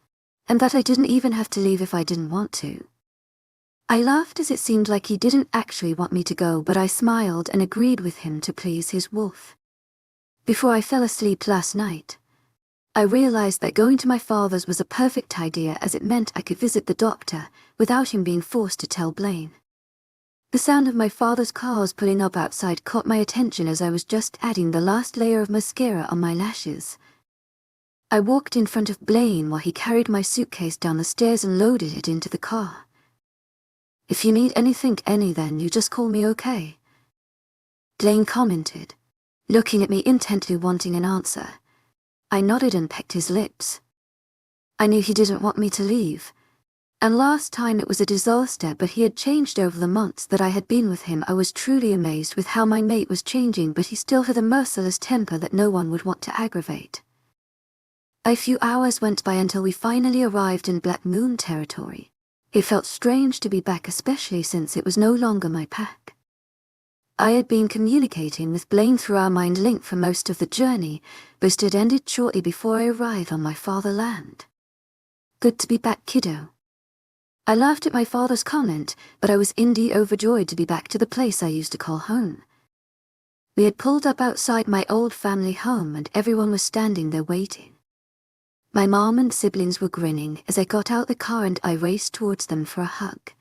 and that I didn't even have to leave if I didn't want to. I laughed as it seemed like he didn't actually want me to go, but I smiled and agreed with him to please his wolf. Before I fell asleep last night, I realized that going to my father's was a perfect idea as it meant I could visit the doctor without him being forced to tell Blaine. The sound of my father's cars pulling up outside caught my attention as I was just adding the last layer of mascara on my lashes. I walked in front of Blaine while he carried my suitcase down the stairs and loaded it into the car. "If you need anything then you just call me, okay?" Blaine commented, looking at me intently wanting an answer. I nodded and pecked his lips. I knew he didn't want me to leave. And last time it was a disaster, but he had changed over the months that I had been with him. I was truly amazed with how my mate was changing, but he still had a merciless temper that no one would want to aggravate. A few hours went by until we finally arrived in Black Moon territory. It felt strange to be back, especially since it was no longer my pack. I had been communicating with Blaine through our mind link for most of the journey, but it had ended shortly before I arrived on my fatherland. "Good to be back, kiddo." I laughed at my father's comment, but I was indeed overjoyed to be back to the place I used to call home. We had pulled up outside my old family home and everyone was standing there waiting. My mom and siblings were grinning as I got out the car and I raced towards them for a hug.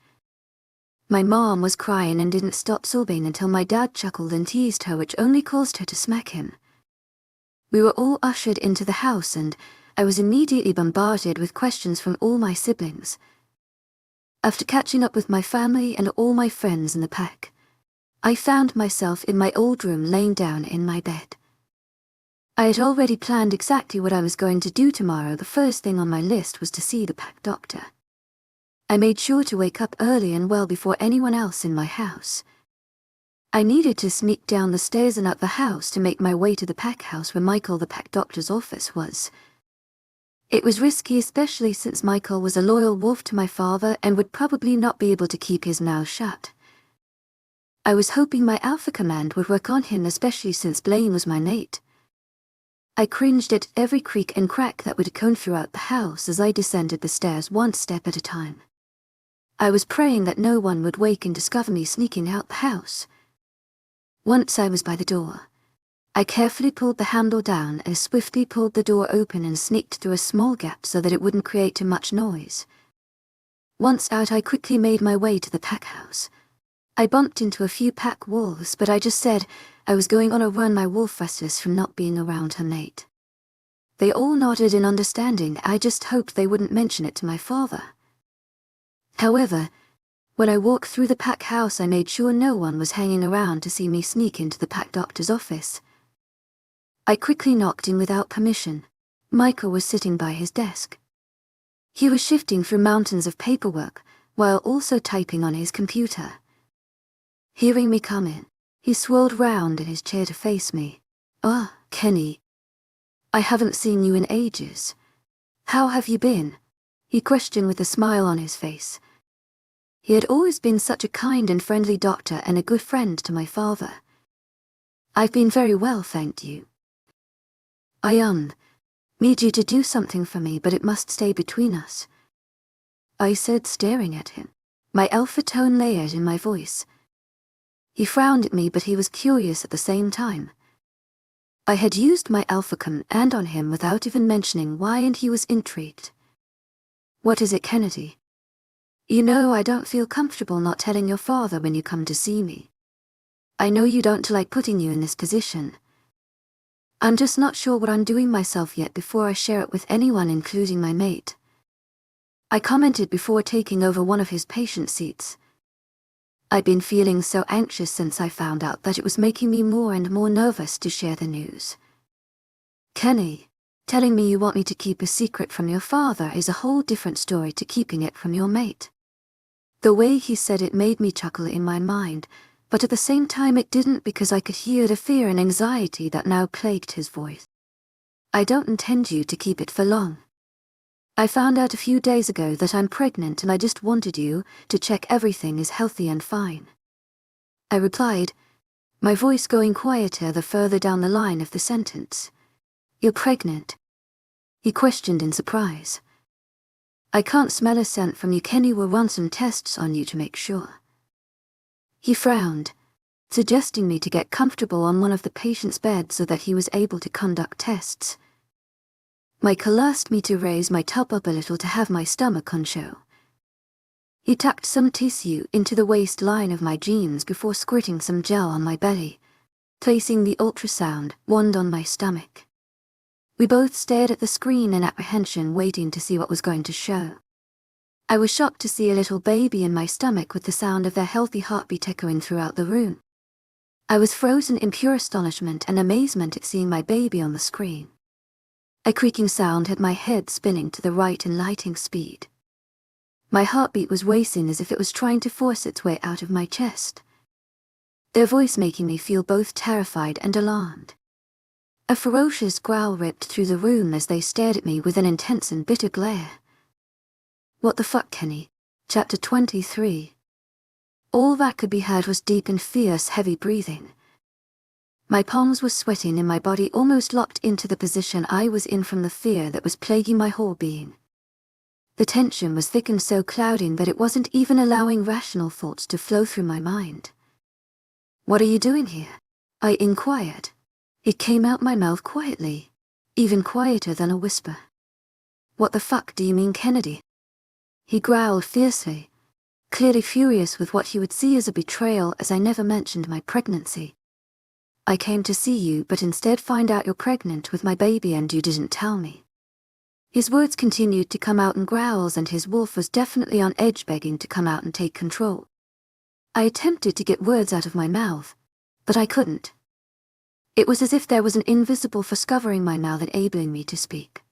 My mom was crying and didn't stop sobbing until my dad chuckled and teased her, which only caused her to smack him. We were all ushered into the house and I was immediately bombarded with questions from all my siblings. After catching up with my family and all my friends in the pack, I found myself in my old room laying down in my bed. I had already planned exactly what I was going to do tomorrow. The first thing on my list was to see the pack doctor. I made sure to wake up early and well before anyone else in my house. I needed to sneak down the stairs and out the house to make my way to the pack house where Michael, the pack doctor's office, was. It was risky, especially since Michael was a loyal wolf to my father and would probably not be able to keep his mouth shut. I was hoping my alpha command would work on him, especially since Blaine was my mate. I cringed at every creak and crack that would echo throughout the house as I descended the stairs one step at a time. I was praying that no one would wake and discover me sneaking out the house. Once I was by the door, I carefully pulled the handle down and swiftly pulled the door open and sneaked through a small gap so that it wouldn't create too much noise. Once out, I quickly made my way to the pack house. I bumped into a few pack wolves, but I just said I was going on a run, my wolf restless from not being around her mate. They all nodded in understanding. I just hoped they wouldn't mention it to my father. However, when I walked through the pack house, I made sure no one was hanging around to see me sneak into the pack doctor's office. I quickly knocked in without permission. Michael was sitting by his desk. He was shifting through mountains of paperwork while also typing on his computer. Hearing me come in, he swirled round in his chair to face me. "Ah, Kenny. I haven't seen you in ages. How have you been?" he questioned with a smile on his face. He had always been such a kind and friendly doctor and a good friend to my father. "I've been very well, thank you. I need you to do something for me, but it must stay between us," I said, staring at him, my alpha tone layered in my voice. He frowned at me, but he was curious at the same time. I had used my alpha command on him without even mentioning why, and he was intrigued. "What is it, Kennedy? You know I don't feel comfortable not telling your father when you come to see me. I know you don't like putting you in this position. I'm just not sure what I'm doing myself yet before I share it with anyone, including my mate," I commented before taking over one of his patient seats. I'd been feeling so anxious since I found out that it was making me more and more nervous to share the news. Kenny, telling me you want me to keep a secret from your father is a whole different story to keeping it from your mate. The way he said it made me chuckle in my mind, but at the same time it didn't because I could hear the fear and anxiety that now plagued his voice. I don't intend you to keep it for long. I found out a few days ago that I'm pregnant and I just wanted you to check everything is healthy and fine. I replied, my voice going quieter the further down the line of the sentence. You're pregnant? He questioned in surprise. I can't smell a scent from you. Kenny will run some tests on you to make sure. He frowned, suggesting me to get comfortable on one of the patient's beds so that he was able to conduct tests. Michael asked me to raise my top up a little to have my stomach on show. He tucked some tissue into the waistline of my jeans before squirting some gel on my belly, placing the ultrasound wand on my stomach. We both stared at the screen in apprehension, waiting to see what was going to show. I was shocked to see a little baby in my stomach with the sound of their healthy heartbeat echoing throughout the room. I was frozen in pure astonishment and amazement at seeing my baby on the screen. A creaking sound had my head spinning to the right in lightning speed. My heartbeat was racing as if it was trying to force its way out of my chest. Their voice making me feel both terrified and alarmed. A ferocious growl ripped through the room as they stared at me with an intense and bitter glare. What the fuck, Kenny? Chapter 23. All that could be heard was deep and fierce heavy breathing. My palms were sweating and my body almost locked into the position I was in from the fear that was plaguing my whole being. The tension was thick and so clouding that it wasn't even allowing rational thoughts to flow through my mind. What are you doing here? I inquired. It came out my mouth quietly, even quieter than a whisper. What the fuck do you mean, Kennedy? He growled fiercely, clearly furious with what he would see as a betrayal as I never mentioned my pregnancy. I came to see you but instead find out you're pregnant with my baby and you didn't tell me. His words continued to come out in growls and his wolf was definitely on edge, begging to come out and take control. I attempted to get words out of my mouth, but I couldn't. It was as if there was an invisible force covering my mouth, enabling me to speak.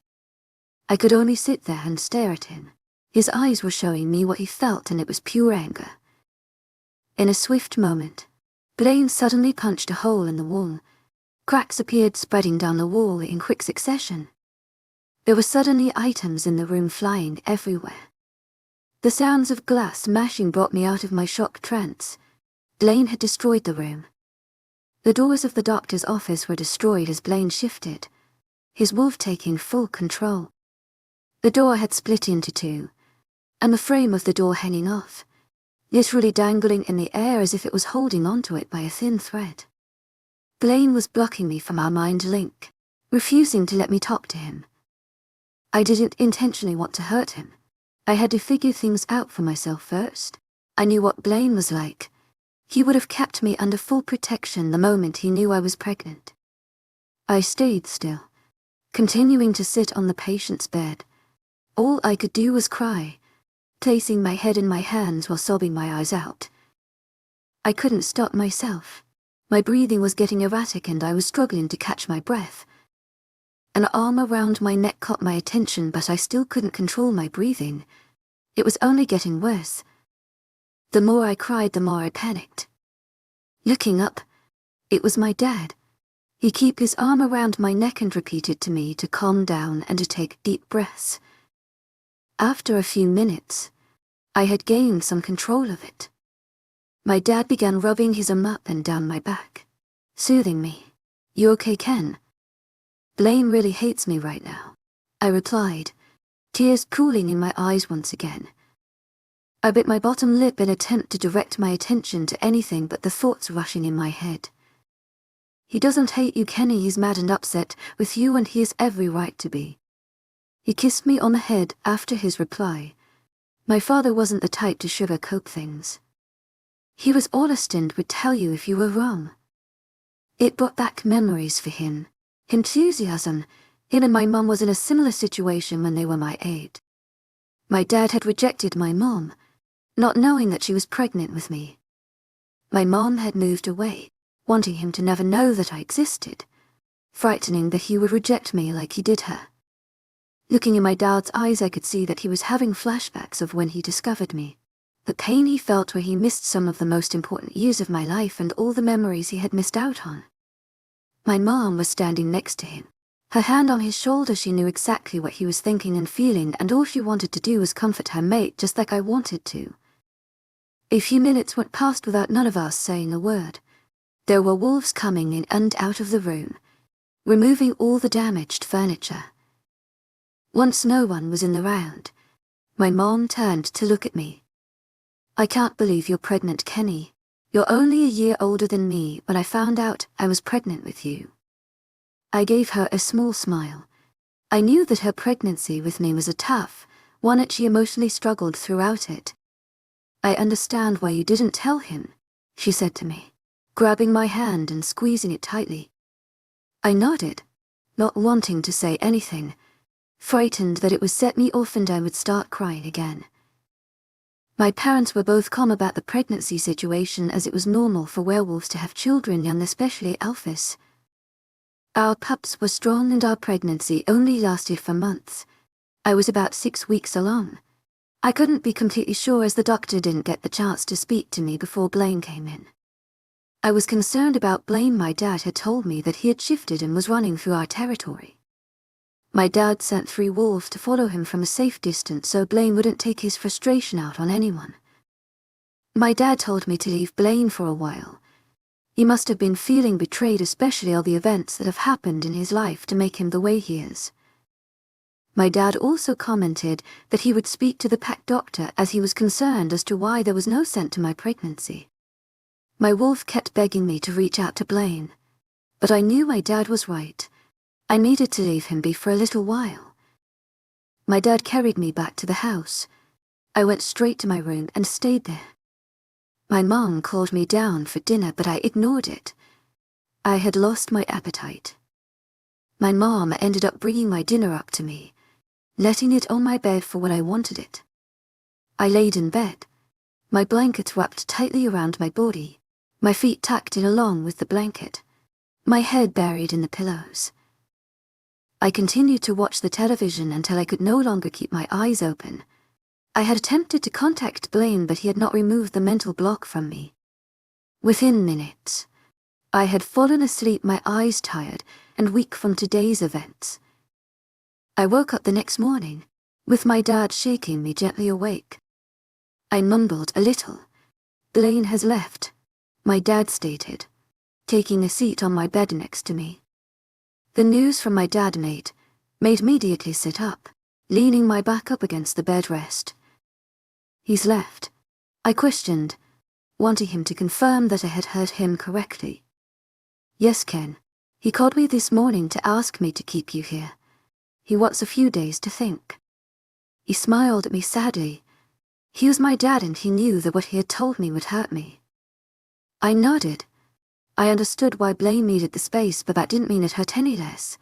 I could only sit there and stare at him. His eyes were showing me what he felt, and it was pure anger. In a swift moment, Blaine suddenly punched a hole in the wall. Cracks appeared spreading down the wall in quick succession. There were suddenly items in the room flying everywhere. The sounds of glass smashing brought me out of my shock trance. Blaine had destroyed the room. The doors of the doctor's office were destroyed as Blaine shifted, his wolf taking full control. The door had split into two, and the frame of the door hanging off, literally dangling in the air as if it was holding onto it by a thin thread. Blaine was blocking me from our mind link, refusing to let me talk to him. I didn't intentionally want to hurt him. I had to figure things out for myself first. I knew what Blaine was like. He would have kept me under full protection the moment he knew I was pregnant. I stayed still, continuing to sit on the patient's bed. All I could do was cry, placing my head in my hands while sobbing my eyes out. I couldn't stop myself. My breathing was getting erratic and I was struggling to catch my breath. An arm around my neck caught my attention, but I still couldn't control my breathing. It was only getting worse. The more I cried, the more I panicked. Looking up, it was my dad. He kept his arm around my neck and repeated to me to calm down and to take deep breaths. After a few minutes, I had gained some control of it. My dad began rubbing his arm up and down my back, soothing me. You okay, Ken? Blaine really hates me right now, I replied, tears pooling in my eyes once again. I bit my bottom lip in an attempt to direct my attention to anything but the thoughts rushing in my head. He doesn't hate you, Kenny. He's mad and upset with you, and he has every right to be. He kissed me on the head after his reply. My father wasn't the type to sugarcoat things. He was honest and would tell you if you were wrong. It brought back memories for him, enthusiasm. Him and my mum was in a similar situation when they were my age. My dad had rejected my mum, not knowing that she was pregnant with me. My mom had moved away, wanting him to never know that I existed, frightening that he would reject me like he did her. Looking in my dad's eyes, I could see that he was having flashbacks of when he discovered me, the pain he felt where he missed some of the most important years of my life and all the memories he had missed out on. My mom was standing next to him. Her hand on his shoulder. She knew exactly what he was thinking and feeling, and all she wanted to do was comfort her mate just like I wanted to. A few minutes went past without none of us saying a word. There were wolves coming in and out of the room, removing all the damaged furniture. Once no one was in the round, my mom turned to look at me. "I can't believe you're pregnant, Kenny. You're only a year older than me when I found out I was pregnant with you." I gave her a small smile. I knew that her pregnancy with me was a tough one, and she emotionally struggled throughout it. "I understand why you didn't tell him," she said to me, grabbing my hand and squeezing it tightly. I nodded, not wanting to say anything, frightened that it would set me off and I would start crying again. My parents were both calm about the pregnancy situation, as it was normal for werewolves to have children, and especially alphas. Our pups were strong and our pregnancy only lasted for months. I was about 6 weeks along. I couldn't be completely sure as the doctor didn't get the chance to speak to me before Blaine came in. I was concerned about Blaine. My dad had told me that he had shifted and was running through our territory. My dad sent 3 wolves to follow him from a safe distance so Blaine wouldn't take his frustration out on anyone. My dad told me to leave Blaine for a while. He must have been feeling betrayed, especially all the events that have happened in his life to make him the way he is. My dad also commented that he would speak to the pack doctor as he was concerned as to why there was no scent to my pregnancy. My wolf kept begging me to reach out to Blaine, but I knew my dad was right. I needed to leave him be for a little while. My dad carried me back to the house. I went straight to my room and stayed there. My mom called me down for dinner, but I ignored it. I had lost my appetite. My mom ended up bringing my dinner up to me, letting it on my bed for when I wanted it. I laid in bed, my blanket wrapped tightly around my body, my feet tucked in along with the blanket, my head buried in the pillows. I continued to watch the television until I could no longer keep my eyes open. I had attempted to contact Blaine, but he had not removed the mental block from me. Within minutes, I had fallen asleep, my eyes tired and weak from today's events. I woke up the next morning, with my dad shaking me gently awake. I mumbled a little. "Blaine has left," my dad stated, taking a seat on my bed next to me. The news from my dad made me immediately sit up, leaning my back up against the bed rest. "He's left?" I questioned, wanting him to confirm that I had heard him correctly. "Yes, Ken. He called me this morning to ask me to keep you here. He wants a few days to think." He smiled at me sadly. He was my dad and he knew that what he had told me would hurt me. I nodded. I understood why Blaine needed the space, but that didn't mean it hurt any less.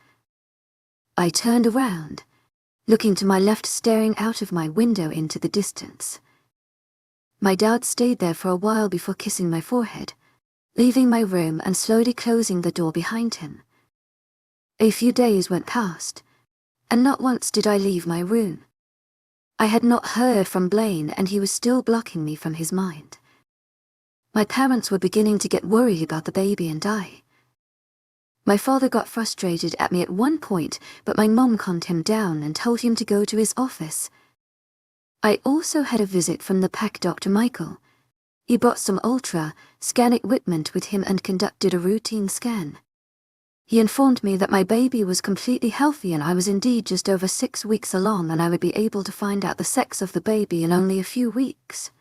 I turned around, looking to my left, staring out of my window into the distance. My dad stayed there for a while before kissing my forehead, leaving my room and slowly closing the door behind him. A few days went past, and not once did I leave my room. I had not heard from Blaine, and he was still blocking me from his mind. My parents were beginning to get worried about the baby and I. My father got frustrated at me at one point, but my mom calmed him down and told him to go to his office. I also had a visit from the pack doctor Michael. He brought some ultra-scan equipment with him and conducted a routine scan. He informed me that my baby was completely healthy and I was indeed just over 6 weeks along, and I would be able to find out the sex of the baby in only a few weeks.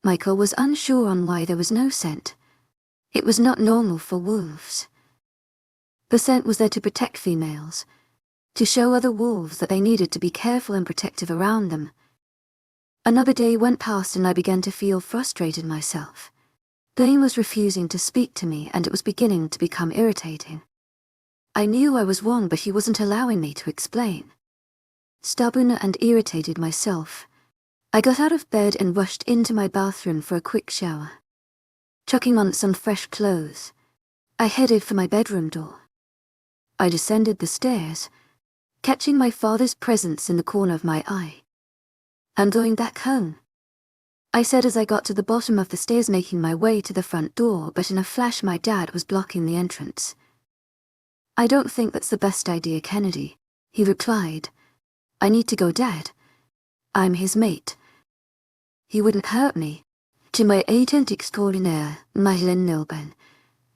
Michael was unsure on why there was no scent. It was not normal for wolves. The scent was there to protect females, to show other wolves that they needed to be careful and protective around them. Another day went past and I began to feel frustrated myself. Blaine was refusing to speak to me and it was beginning to become irritating. I knew I was wrong, but he wasn't allowing me to explain. Stubborn and irritated myself, I got out of bed and rushed into my bathroom for a quick shower. Chucking on some fresh clothes, I headed for my bedroom door. I descended the stairs, catching my father's presence in the corner of my eye. "I'm going back home," I said as I got to the bottom of the stairs, making my way to the front door, but in a flash my dad was blocking the entrance. "I don't think that's the best idea, Kennedy," he replied. "I need to go, Dad. I'm his mate. He wouldn't hurt me. To my agent extraordinaire, Blaine Nilben.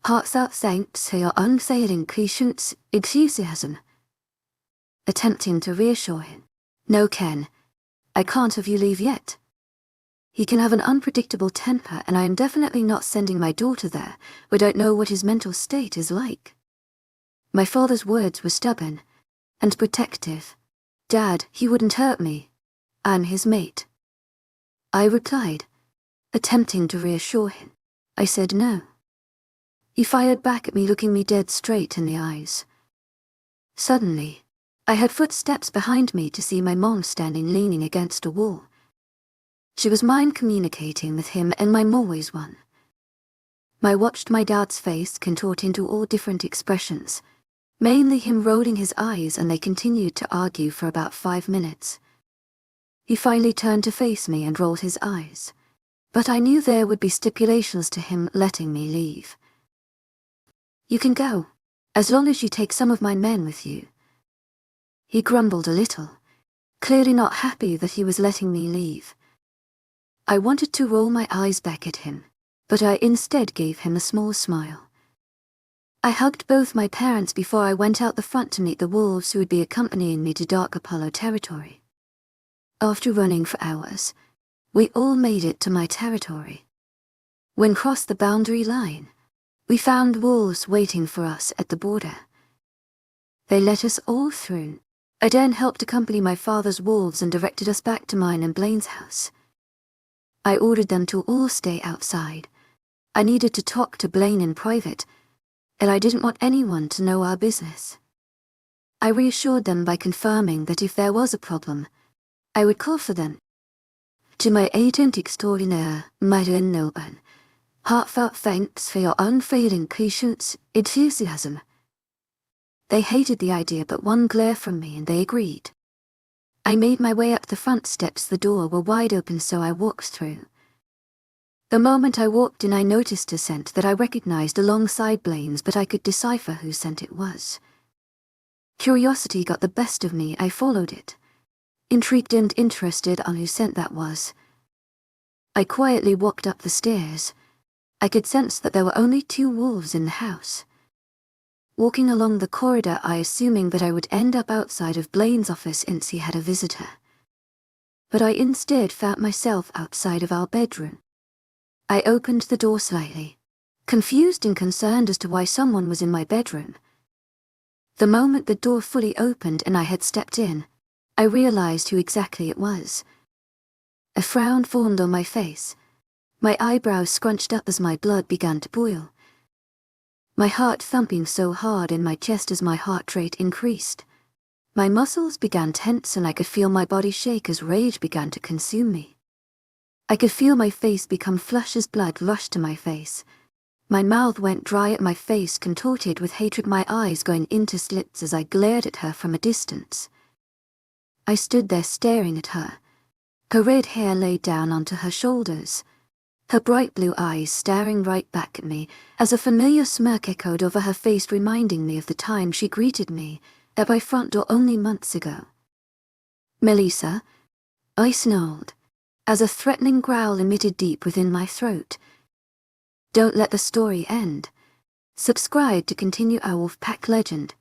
Heartfelt thanks for your unfailing patience, enthusiasm." Attempting to reassure him. "No, Ken. I can't have you leave yet. He can have an unpredictable temper, and I am definitely not sending my daughter there. We don't know what his mental state is like." My father's words were stubborn and protective. "Dad, he wouldn't hurt me. I'm his mate," I replied, attempting to reassure him. I said no. He fired back at me, looking me dead straight in the eyes. Suddenly, I heard footsteps behind me to see my mom standing leaning against a wall. She was mind communicating with him, and my mom was one. I watched my dad's face contort into all different expressions, mainly him rolling his eyes, and they continued to argue for about 5 minutes. He finally turned to face me and rolled his eyes, but I knew there would be stipulations to him letting me leave. "You can go, as long as you take some of my men with you." He grumbled a little, clearly not happy that he was letting me leave. I wanted to roll my eyes back at him, but I instead gave him a small smile. I hugged both my parents before I went out the front to meet the wolves who would be accompanying me to Dark Apollo territory. After running for hours, we all made it to my territory. When crossed the boundary line, we found wolves waiting for us at the border. They let us all through. I then helped accompany my father's wolves and directed us back to mine and Blaine's house. I ordered them to all stay outside. I needed to talk to Blaine in private, and I didn't want anyone to know our business. I reassured them by confirming that if there was a problem, I would call for them. To my agent extraordinaire, Blaine Nilben, heartfelt thanks for your unfailing patience, enthusiasm. They hated the idea, but one glare from me and they agreed. I made my way up the front steps. The door were wide open, so I walked through. The moment I walked in, I noticed a scent that I recognized alongside Blaine's, but I could decipher whose scent it was. Curiosity got the best of me. I followed it, intrigued and interested on whose scent that was. I quietly walked up the stairs. I could sense that there were only 2 wolves in the house. Walking along the corridor, I assuming that I would end up outside of Blaine's office since he had a visitor. But I instead found myself outside of our bedroom. I opened the door slightly, confused and concerned as to why someone was in my bedroom. The moment the door fully opened and I had stepped in, I realized who exactly it was. A frown formed on my face. My eyebrows scrunched up as my blood began to boil. My heart thumping so hard in my chest as my heart rate increased. My muscles began tense and I could feel my body shake as rage began to consume me. I could feel my face become flush as blood rushed to my face. My mouth went dry at my face contorted with hatred, my eyes going into slits as I glared at her from a distance. I stood there staring at her. Her red hair laid down onto her shoulders, her bright blue eyes staring right back at me as a familiar smirk echoed over her face, reminding me of the time she greeted me at my front door only months ago. "Melissa," I snarled, as a threatening growl emitted deep within my throat. Don't let the story end. Subscribe to continue our Wolfpack legend.